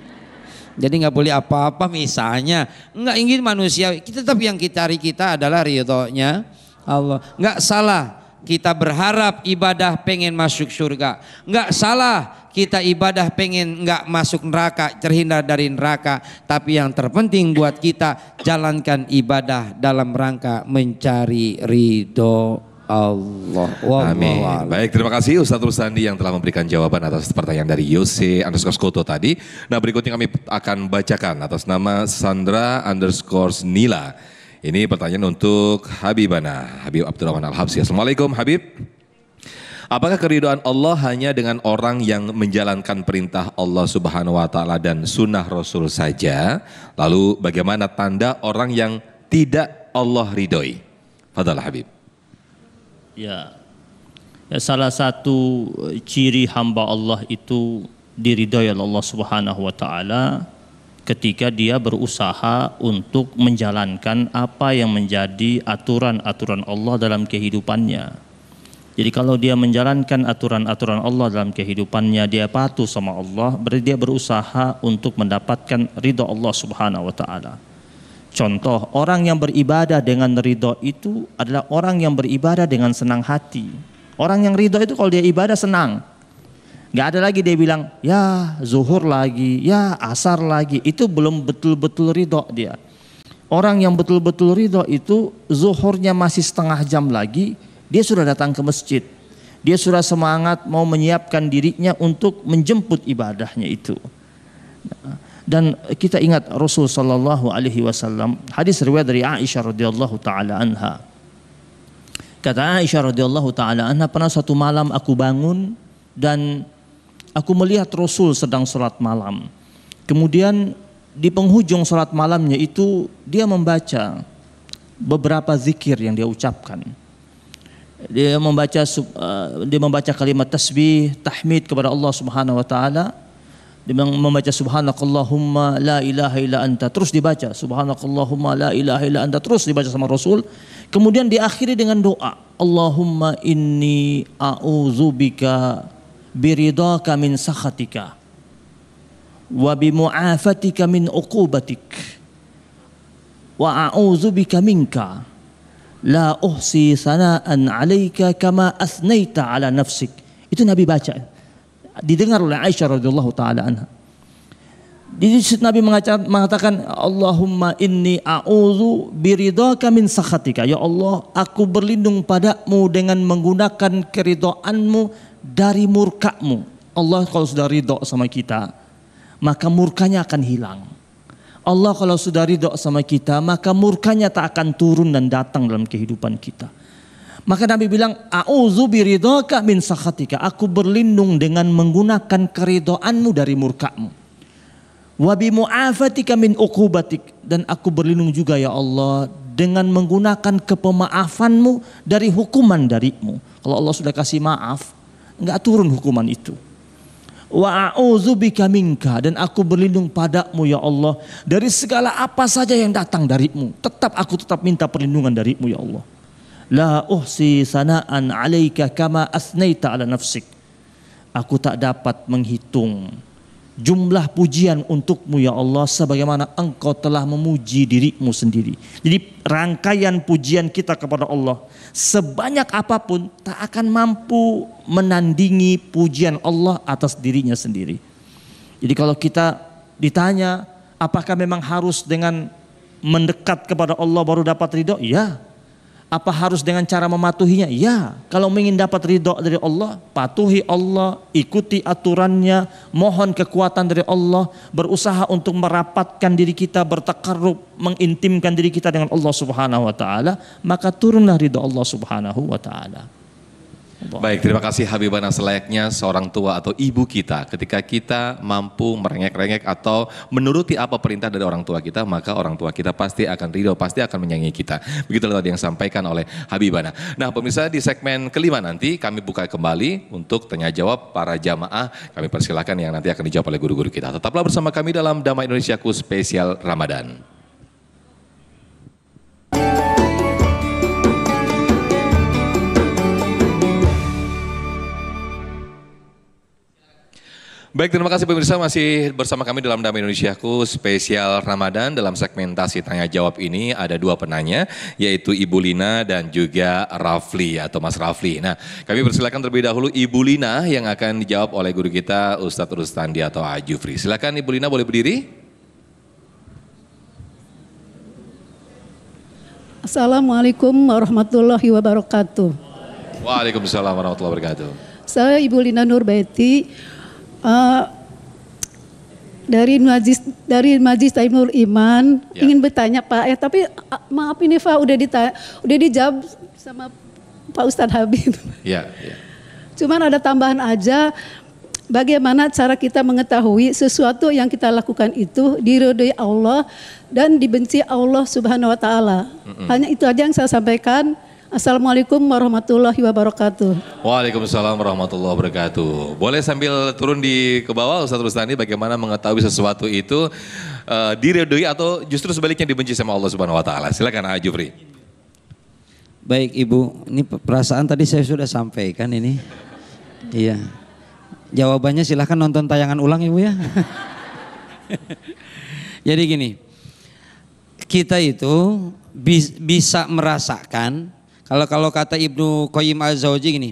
Jadi nggak boleh apa-apa misalnya, nggak ingin manusiawi. Kita tapi yang kita cari kita adalah ridhonya Allah. Nggak salah. Kita berharap ibadah pengen masuk surga. Enggak salah kita ibadah pengen enggak masuk neraka, terhindar dari neraka. Tapi yang terpenting buat kita jalankan ibadah dalam rangka mencari ridho Allah.
Amin. Baik, terima kasih Ustadz Rustandi yang telah memberikan jawaban atas pertanyaan dari Yose_Koto tadi. Nah, berikutnya kami akan bacakan atas nama Sandra_Nila. Ini pertanyaan untuk Habibana, Habib Abdurrahman Al-Habsyi. Assalamualaikum Habib. Apakah keridhaan Allah hanya dengan orang yang menjalankan perintah Allah Subhanahu wa taala dan sunnah Rasul saja? Lalu bagaimana tanda orang yang tidak Allah ridhoi? Fadhal Habib.
Ya, salah satu ciri hamba Allah itu diridhoi oleh Allah Subhanahu wa taala ketika dia berusaha untuk menjalankan apa yang menjadi aturan-aturan Allah dalam kehidupannya. Jadi kalau dia menjalankan aturan-aturan Allah dalam kehidupannya, dia patuh sama Allah, berarti dia berusaha untuk mendapatkan ridha Allah Subhanahu wa taala. Contoh, orang yang beribadah dengan ridho itu adalah orang yang beribadah dengan senang hati. Orang yang ridho itu kalau dia ibadah senang. Gak ada lagi dia bilang, ya zuhur lagi, ya asar lagi. Itu belum betul-betul ridho dia. Orang yang betul-betul ridho itu zuhurnya masih setengah jam lagi, dia sudah datang ke masjid. Dia sudah semangat mau menyiapkan dirinya untuk menjemput ibadahnya itu. Dan kita ingat Rasul sallallahu alaihi wasallam, hadis riwayat dari Aisyah radhiyallahu taala anha. Kata Aisyah radhiyallahu taala anha, pernah satu malam aku bangun dan aku melihat Rasul sedang salat malam. Kemudian di penghujung salat malamnya itu dia membaca beberapa zikir yang dia ucapkan. Dia membaca kalimat tasbih, tahmid kepada Allah Subhanahu wa taala. Dia membaca subhanakallahumma la ilaha illa anta, terus dibaca subhanakallahumma la ilaha illa anta, terus dibaca sama Rasul. Kemudian diakhiri dengan doa, Allahumma inni a'udzubika biridhaka min sakhatika wa bimu'afatika min uqubatik wa a'udzubika minka la uhsi sana'an 'alaika kama asnaita 'ala nafsik. Itu Nabi baca. Didengar oleh Aisyah radhiyallahu taala anha. Di situ Nabi mengatakan, Allahumma inni a'udzu biridhaka min sakhatika. Ya Allah, aku berlindung padamu dengan menggunakan keridhaanmu dari murkamu. Allah kalau sudah ridha sama kita, maka murkanya akan hilang. Allah kalau sudah ridha sama kita, maka murkanya tak akan turun dan datang dalam kehidupan kita. Maka Nabi bilang, a'udzu biridhaka min sakhatika. Aku berlindung dengan menggunakan keridhaanmu dari murkamu. Wa bimu'afatika min uqubatik. Dan aku berlindung juga ya Allah dengan menggunakan kepemaafanmu dari hukuman darimu. Kalau Allah sudah kasih maaf, enggak turun hukuman itu. Wa a'udzu bika minka. Dan aku berlindung padamu ya Allah dari segala apa saja yang datang darimu. Aku tetap minta perlindungan darimu ya Allah. La uhsi sana'an 'alaika kama asnaita 'ala nafsik. Aku tak dapat menghitung jumlah pujian untukmu ya Allah sebagaimana engkau telah memuji dirimu sendiri. Jadi rangkaian pujian kita kepada Allah sebanyak apapun tak akan mampu menandingi pujian Allah atas dirinya sendiri. Jadi kalau kita ditanya apakah memang harus dengan mendekat kepada Allah baru dapat ridho? Ya. Apa harus dengan cara mematuhinya? Ya. Kalau ingin dapat ridho dari Allah, patuhi Allah, ikuti aturannya, mohon kekuatan dari Allah, berusaha untuk merapatkan diri kita, bertakarrub, mengintimkan diri kita dengan Allah Subhanahu wa taala, maka turunlah ridho Allah Subhanahu wa taala.
Baik, terima kasih Habibana. Selayaknya seorang tua atau ibu kita, ketika kita mampu merengek-rengek atau menuruti apa perintah dari orang tua kita, maka orang tua kita pasti akan ridho, pasti akan menyayangi kita. Begitulah tadi yang disampaikan oleh Habibana. Nah pemirsa, di segmen kelima nanti kami buka kembali untuk tanya jawab para jamaah. Kami persilakan yang nanti akan dijawab oleh guru-guru kita. Tetaplah bersama kami dalam Damai Indonesiaku spesial Ramadan. Baik, terima kasih pemirsa, masih bersama kami dalam Damai Indonesiaku spesial Ramadan. Dalam segmentasi tanya jawab ini ada dua penanya, yaitu Ibu Lina dan juga Rafli atau Mas Rafli. Nah, kami persilakan terlebih dahulu Ibu Lina yang akan dijawab oleh guru kita Ustadz Rustandi atau Ajufri. Silakan Ibu Lina, boleh berdiri?
Assalamualaikum warahmatullahi wabarakatuh.
Waalaikumsalam warahmatullahi wabarakatuh.
Saya Ibu Lina Nurbaiti. Dari Majlis Taimur Iman ya. Ingin bertanya Pak, tapi maaf ini Pak udah dijawab sama Pak Ustadz Habib.
Ya, ya.
Cuman ada tambahan aja, bagaimana cara kita mengetahui sesuatu yang kita lakukan itu diridhoi Allah dan dibenci Allah Subhanahu wa taala. Hanya itu aja yang saya sampaikan. Assalamualaikum warahmatullahi wabarakatuh.
Waalaikumsalam warahmatullahi wabarakatuh. Boleh sambil turun ke bawah Ustaz Rustandi, bagaimana mengetahui sesuatu itu diridhoi atau justru sebaliknya dibenci sama Allah Subhanahu wa taala. Silakan Jufri.
Baik Ibu, ini perasaan tadi saya sudah sampaikan ini. Iya. Jawabannya silahkan nonton tayangan ulang Ibu ya. Jadi gini, kita itu bisa merasakan, kalau kata Ibnu Qayyim Az-Zawji gini,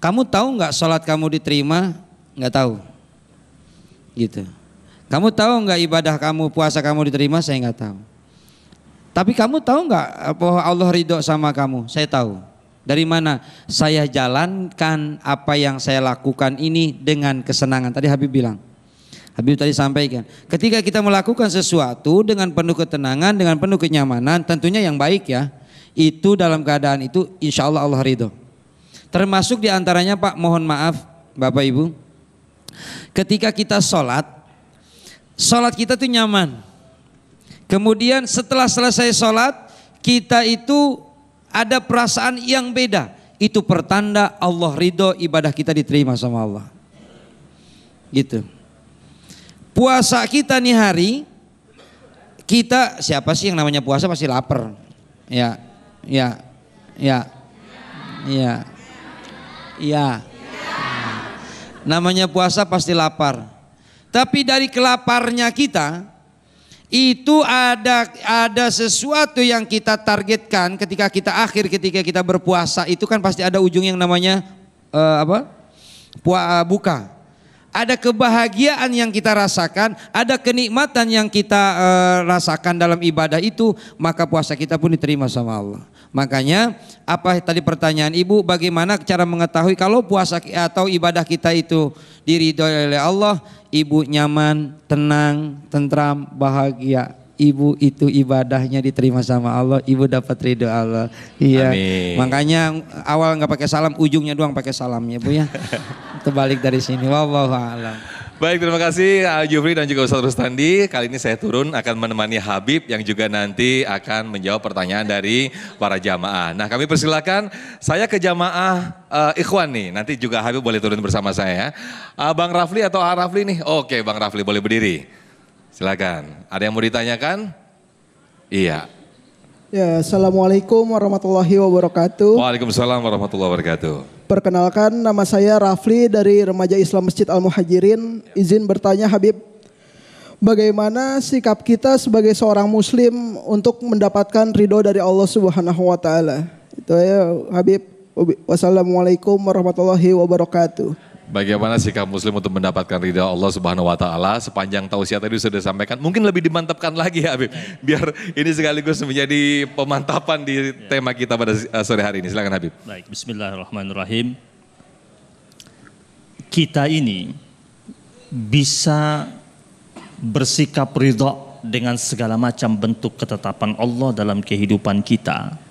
kamu tahu nggak sholat kamu diterima? Nggak tahu. Gitu. Kamu tahu nggak ibadah kamu, puasa kamu diterima? Saya nggak tahu. Tapi kamu tahu nggak bahwa Allah ridho sama kamu? Saya tahu. Dari mana? Saya jalankan apa yang saya lakukan ini dengan kesenangan. Tadi Habib bilang. Habib tadi sampaikan. Ketika kita melakukan sesuatu dengan penuh ketenangan, dengan penuh kenyamanan, tentunya yang baik ya. Itu dalam keadaan itu insya Allah Allah ridho. Termasuk diantaranya Pak, mohon maaf Bapak Ibu. Ketika kita sholat kita tuh nyaman. Kemudian setelah selesai sholat, kita itu ada perasaan yang beda. Itu pertanda Allah ridho, ibadah kita diterima sama Allah. Gitu. Puasa kita nih hari, kita siapa sih yang namanya puasa pasti lapar. Ya. Namanya puasa pasti lapar. Tapi dari kelaparnya kita, itu ada sesuatu yang kita targetkan ketika kita berpuasa, itu kan pasti ada ujung yang namanya buka. Ada kebahagiaan yang kita rasakan, ada kenikmatan yang kita rasakan dalam ibadah itu, maka puasa kita pun diterima sama Allah. Makanya apa tadi pertanyaan Ibu, bagaimana cara mengetahui kalau puasa atau ibadah kita itu diridhoi oleh Allah? Ibu nyaman, tenang, tentram, bahagia. Ibu itu ibadahnya diterima sama Allah, ibu dapat ridho Allah. Iya. Amin. Makanya awal nggak pakai salam, ujungnya doang pakai salam ya Bu ya. Terbalik dari sini. Wallahu a'lam.
Baik, terima kasih Jufri dan juga Ustaz Rustandi. Kali ini saya turun akan menemani Habib yang juga nanti akan menjawab pertanyaan dari para jamaah. Nah, kami persilakan saya ke jamaah Ikhwan nih. Nanti juga Habib boleh turun bersama saya. Bang Rafli atau Rafli nih? Oke, Bang Rafli boleh berdiri. Silakan. Ada yang mau ditanyakan? Iya.
Ya, Assalamualaikum warahmatullahi wabarakatuh.
Waalaikumsalam warahmatullahi wabarakatuh.
Perkenalkan, nama saya Rafli dari Remaja Islam Masjid Al-Muhajirin. Izin bertanya Habib, bagaimana sikap kita sebagai seorang muslim untuk mendapatkan ridho dari Allah Subhanahu wa taala? Itu ya Habib. Wassalamualaikum warahmatullahi wabarakatuh.
Bagaimana sikap muslim untuk mendapatkan ridha Allah Subhanahu wa taala? Sepanjang tausiah tadi sudah disampaikan, mungkin lebih dimantapkan lagi ya Habib. Biar ini sekaligus menjadi pemantapan di tema kita pada sore hari ini. Silakan Habib.
Baik, bismillahirrahmanirrahim. Kita ini bisa bersikap ridha dengan segala macam bentuk ketetapan Allah dalam kehidupan kita.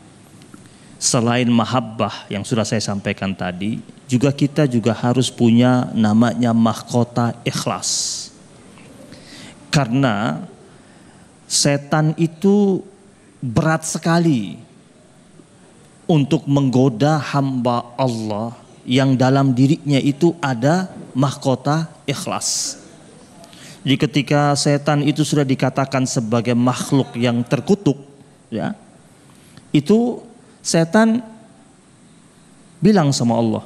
Selain mahabbah yang sudah saya sampaikan tadi, juga kita juga harus punya namanya mahkota ikhlas. Karena setan itu berat sekali untuk menggoda hamba Allah yang dalam dirinya itu ada mahkota ikhlas. Jadi ketika setan itu sudah dikatakan sebagai makhluk yang terkutuk, ya, itu setan bilang sama Allah,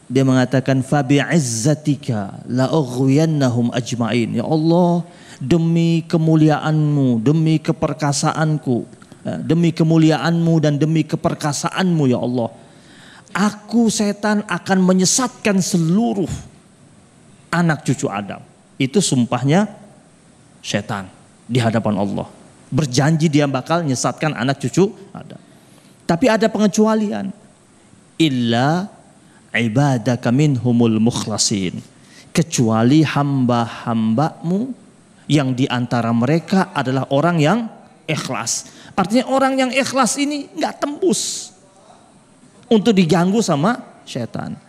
dia mengatakan fabi'izzatika la'ughwiyannahum ajma'in. Ya Allah, demi kemuliaanmu, demi keperkasaanku, demi kemuliaanmu dan demi keperkasaanmu ya Allah, aku setan akan menyesatkan seluruh anak cucu Adam. Itu sumpahnya setan di hadapan Allah. Berjanji dia bakal menyesatkan anak cucu Adam. Tapi ada pengecualian. Illa ibadaka minhumul mukhlasin. Kecuali hamba-hambamu yang diantara mereka adalah orang yang ikhlas. Artinya orang yang ikhlas ini nggak tembus untuk diganggu sama setan.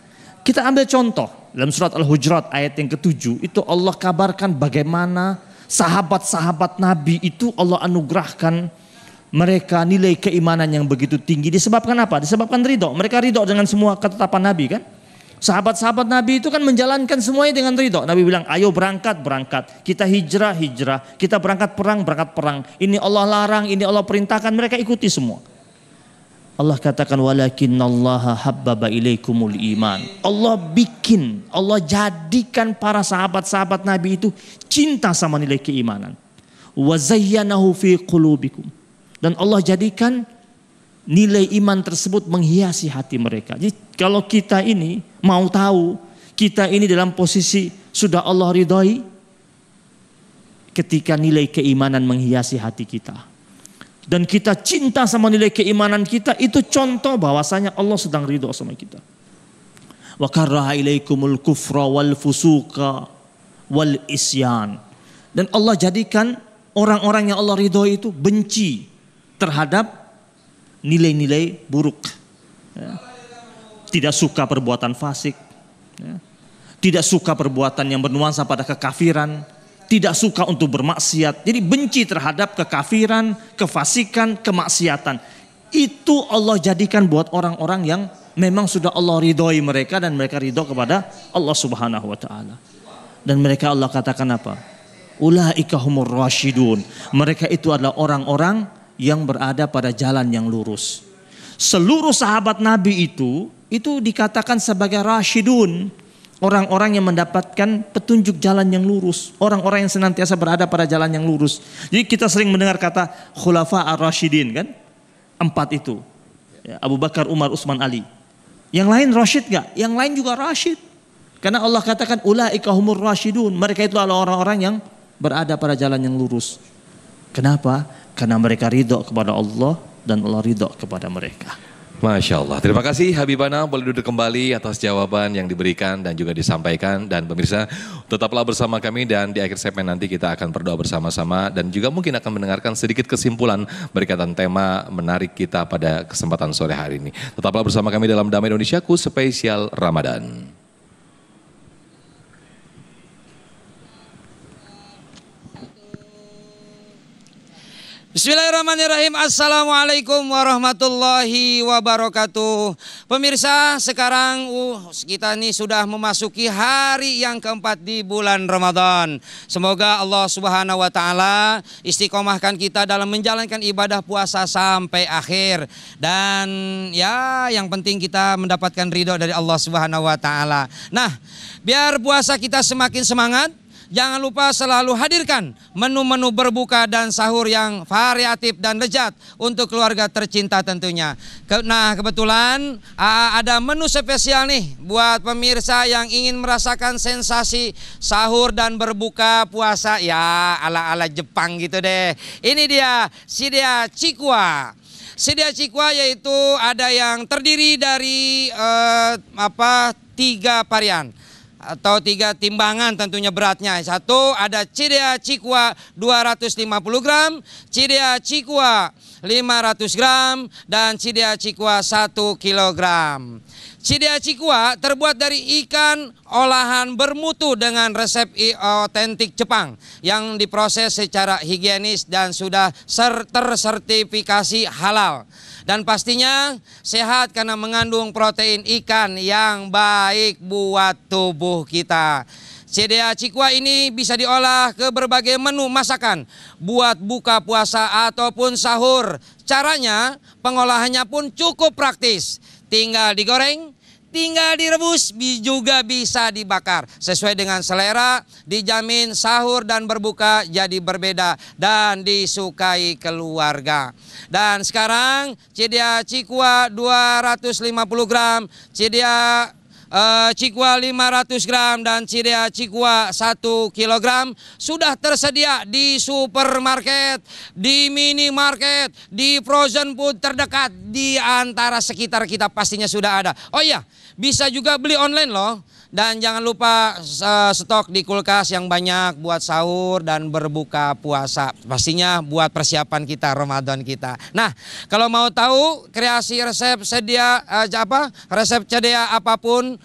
Kita ambil contoh dalam surat Al-Hujurat ayat yang ke-7 itu Allah kabarkan bagaimana sahabat-sahabat Nabi itu Allah anugerahkan mereka nilai keimanan yang begitu tinggi. Disebabkan apa? Disebabkan ridho. Mereka ridho dengan semua ketetapan Nabi kan. Sahabat-sahabat Nabi itu kan menjalankan semuanya dengan ridho. Nabi bilang ayo berangkat, berangkat. Kita hijrah, hijrah. Kita berangkat perang, berangkat perang. Ini Allah larang, ini Allah perintahkan. Mereka ikuti semua. Allah katakan walakinnallaha habbaba ilaikumul iman. Allah bikin, Allah jadikan para sahabat-sahabat Nabi itu cinta sama nilai keimanan. Wa zayyanahu fi qulubikum. Dan Allah jadikan nilai iman tersebut menghiasi hati mereka. Jadi kalau kita ini mau tahu kita ini dalam posisi sudah Allah ridhoi ketika nilai keimanan menghiasi hati kita. Dan kita cinta sama nilai keimanan kita, itu contoh bahwasanya Allah sedang ridho sama kita. Wa karaha ilaikumul kufra wal fusuqa wal isyan. Dan Allah jadikan orang-orang yang Allah ridho itu benci terhadap nilai-nilai buruk. Ya. Tidak suka perbuatan fasik. Ya. Tidak suka perbuatan yang bernuansa pada kekafiran. Tidak suka untuk bermaksiat. Jadi benci terhadap kekafiran, kefasikan, kemaksiatan. Itu Allah jadikan buat orang-orang yang memang sudah Allah ridhoi mereka dan mereka ridho kepada Allah Subhanahu wa taala. Dan mereka Allah katakan apa? Ulaika humur rasyidun. Mereka itu adalah orang-orang yang berada pada jalan yang lurus. Seluruh sahabat Nabi itu dikatakan sebagai rasyidun. Orang-orang yang mendapatkan petunjuk jalan yang lurus. Orang-orang yang senantiasa berada pada jalan yang lurus. Jadi kita sering mendengar kata khulafa ar-rasyidin kan. 4 itu. Ya, Abu Bakar, Umar, Utsman, Ali. Yang lain rasyid gak? Yang lain juga rasyid. Karena Allah katakan ulaika humur rasyidun. Mereka itu adalah orang-orang yang berada pada jalan yang lurus. Kenapa? Karena mereka ridho kepada Allah dan Allah ridho kepada mereka.
Masya Allah. Terima kasih Habibana, boleh duduk kembali atas jawaban yang diberikan dan juga disampaikan. Dan pemirsa, tetaplah bersama kami dan di akhir segmen nanti kita akan berdoa bersama-sama. Dan juga mungkin akan mendengarkan sedikit kesimpulan berkaitan tema menarik kita pada kesempatan sore hari ini. Tetaplah bersama kami dalam Damai Indonesiaku spesial Ramadan.
Bismillahirrahmanirrahim. Assalamualaikum warahmatullahi wabarakatuh. Pemirsa, sekarang kita ini sudah memasuki hari yang keempat di bulan Ramadan. Semoga Allah Subhanahu wa taala istiqomahkan kita dalam menjalankan ibadah puasa sampai akhir. Dan ya, yang penting kita mendapatkan ridho dari Allah Subhanahu wa taala. Nah, biar puasa kita semakin semangat, jangan lupa selalu hadirkan menu-menu berbuka dan sahur yang variatif dan lezat untuk keluarga tercinta tentunya. Nah, kebetulan ada menu spesial nih buat pemirsa yang ingin merasakan sensasi sahur dan berbuka puasa ya ala-ala Jepang gitu deh. Ini dia Shidia Chikwa. Shidia Chikwa yaitu ada yang terdiri dari 3 varian atau 3 timbangan tentunya beratnya. Satu ada Shidia Chikwa 250 gram, Shidia Chikwa 500 gram, dan Shidia Chikwa 1 kilogram. Shidia Chikwa terbuat dari ikan olahan bermutu dengan resep otentik Jepang yang diproses secara higienis dan sudah tersertifikasi halal. Dan pastinya sehat karena mengandung protein ikan yang baik buat tubuh kita. Shidia Chikwa ini bisa diolah ke berbagai menu masakan buat buka puasa ataupun sahur. Caranya, pengolahannya pun cukup praktis. Tinggal digoreng, tinggal direbus, juga bisa dibakar. Sesuai dengan selera, dijamin sahur dan berbuka jadi berbeda dan disukai keluarga. Dan sekarang Shidia Chikwa 250 gram, Shidia Chikwa 500 gram, dan Shidia Chikwa 1 kilogram sudah tersedia di supermarket, di minimarket, di frozen food terdekat di antara sekitar kita pastinya sudah ada. Oh iya, bisa juga beli online loh. Dan jangan lupa stok di kulkas yang banyak buat sahur dan berbuka puasa. Pastinya buat persiapan kita Ramadan kita. Nah, kalau mau tahu kreasi resep Shidia resep Shidia apapun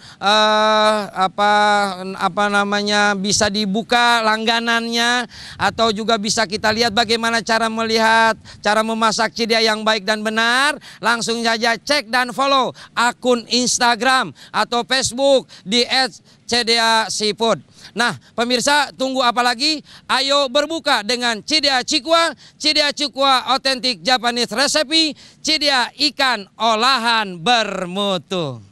apa namanya bisa dibuka langganannya, atau juga bisa kita lihat bagaimana cara melihat cara memasak cidia yang baik dan benar, langsung saja cek dan follow akun Instagram atau Facebook di @CDA-Seafood. Nah, pemirsa, tunggu apa lagi? Ayo berbuka dengan Cidia Cikwa. Cidia Cikwa otentik Japanese recipe, cidia ikan olahan bermutu.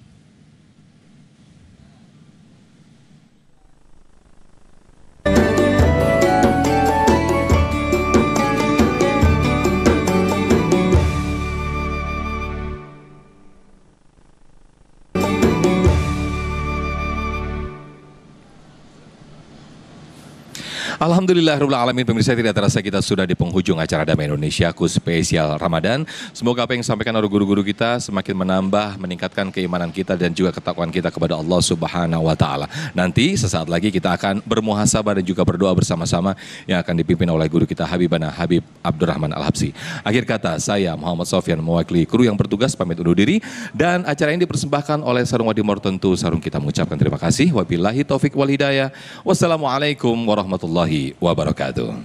Alhamdulillahirabbil alamin, pemirsa, tidak terasa kita sudah di penghujung acara Damai Indonesiaku spesial Ramadan. Semoga apa yang disampaikan oleh guru-guru kita semakin menambah, meningkatkan keimanan kita dan juga ketakwaan kita kepada Allah Subhanahu wa taala. Nanti sesaat lagi kita akan bermuhasabah dan juga berdoa bersama-sama yang akan dipimpin oleh guru kita Habibana Habib Abdurrahman Al-Habsyi. Akhir kata, saya Muhammad Sofyan mewakili kru yang bertugas pamit undur diri, dan acara ini dipersembahkan oleh Sarung Wadimor. Tentu Sarung kita mengucapkan terima kasih. Wabillahi taufik wal hidayah. Wassalamualaikum warahmatullahi wabarakatuh.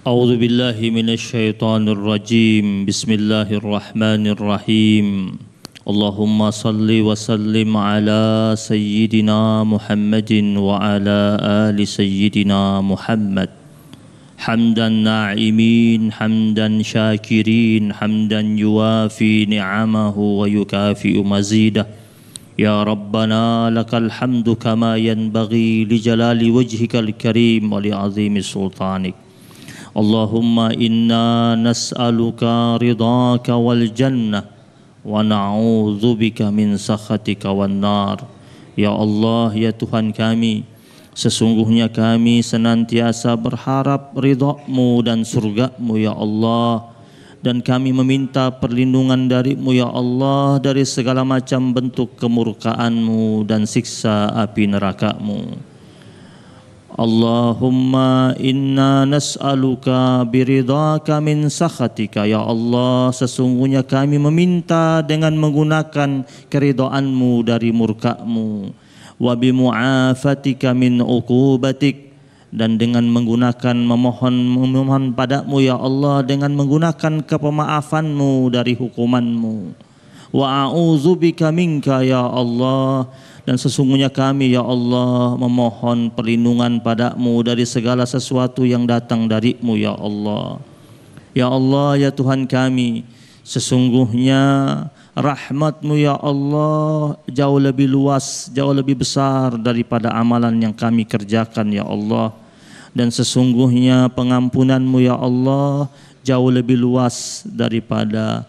A'udzu billahi minasyaitonir rajim. Bismillahirrahmanirrahim. Allahumma salli wa sallim ala sayyidina Muhammadin wa ala ali sayyidina Muhammad. Hamdan na'imin, hamdan syakirin, hamdan yuwafi ni'amahu wa yukafi'u mazidah. Ya Rabbana lakal hamdu kama yanbaghi li jalali wajhikal karim wa li azimi sultanik. Allahumma inna nas'aluka ridhaka wal jannah wa na'udzubika min sakhatika wan nar. Ya Allah, ya Tuhan kami, sesungguhnya kami senantiasa berharap ridha-Mu dan surga-Mu ya Allah. Dan kami meminta perlindungan dari-Mu ya Allah dari segala macam bentuk kemurkaan-Mu dan siksa api neraka-Mu. Allahumma inna nas'aluka biridhaka min sakhatika ya Allah, sesungguhnya kami meminta dengan menggunakan keridhaan-Mu dari murka-Mu, wa bimu'afatika min uqubatik, dan dengan menggunakan memohon padamu ya Allah dengan menggunakan kepemaafan-Mu dari hukuman-Mu. Wa a'udzubika minka ya Allah, dan sesungguhnya kami ya Allah memohon perlindungan padamu dari segala sesuatu yang datang dari-Mu ya Allah. Ya Allah, ya Tuhan kami, sesungguhnya rahmat-Mu ya Allah jauh lebih luas, jauh lebih besar daripada amalan yang kami kerjakan ya Allah. Dan sesungguhnya pengampunan-Mu ya Allah jauh lebih luas daripada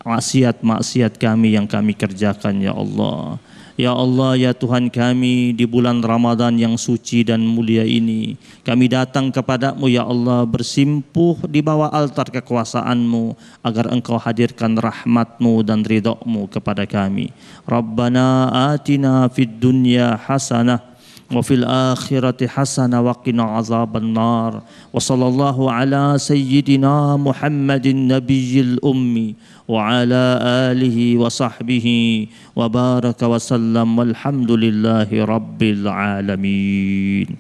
maksiat-maksiat kami yang kami kerjakan ya Allah. Ya Allah, ya Tuhan kami, di bulan Ramadan yang suci dan mulia ini, kami datang kepadamu ya Allah, bersimpuh di bawah altar kekuasaan-Mu agar Engkau hadirkan rahmat-Mu dan ridha-Mu kepada kami. Rabbana atina fid dunya hasanah wa fil akhirati hasanah wa qina azabannar. Wa sallallahu ala sayyidina Muhammadin nabiyil ummi wa ala alihi wa sahbihi wa baraka wa sallam, walhamdulillahi rabbil alamin.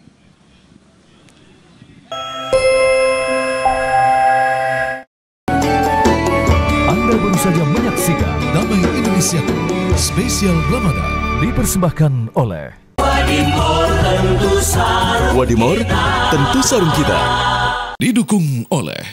Anda baru saja menyaksikan Damai Indonesia spesial Ramadan, dipersembahkan oleh Wadimor, tentu sarung kita. Didukung oleh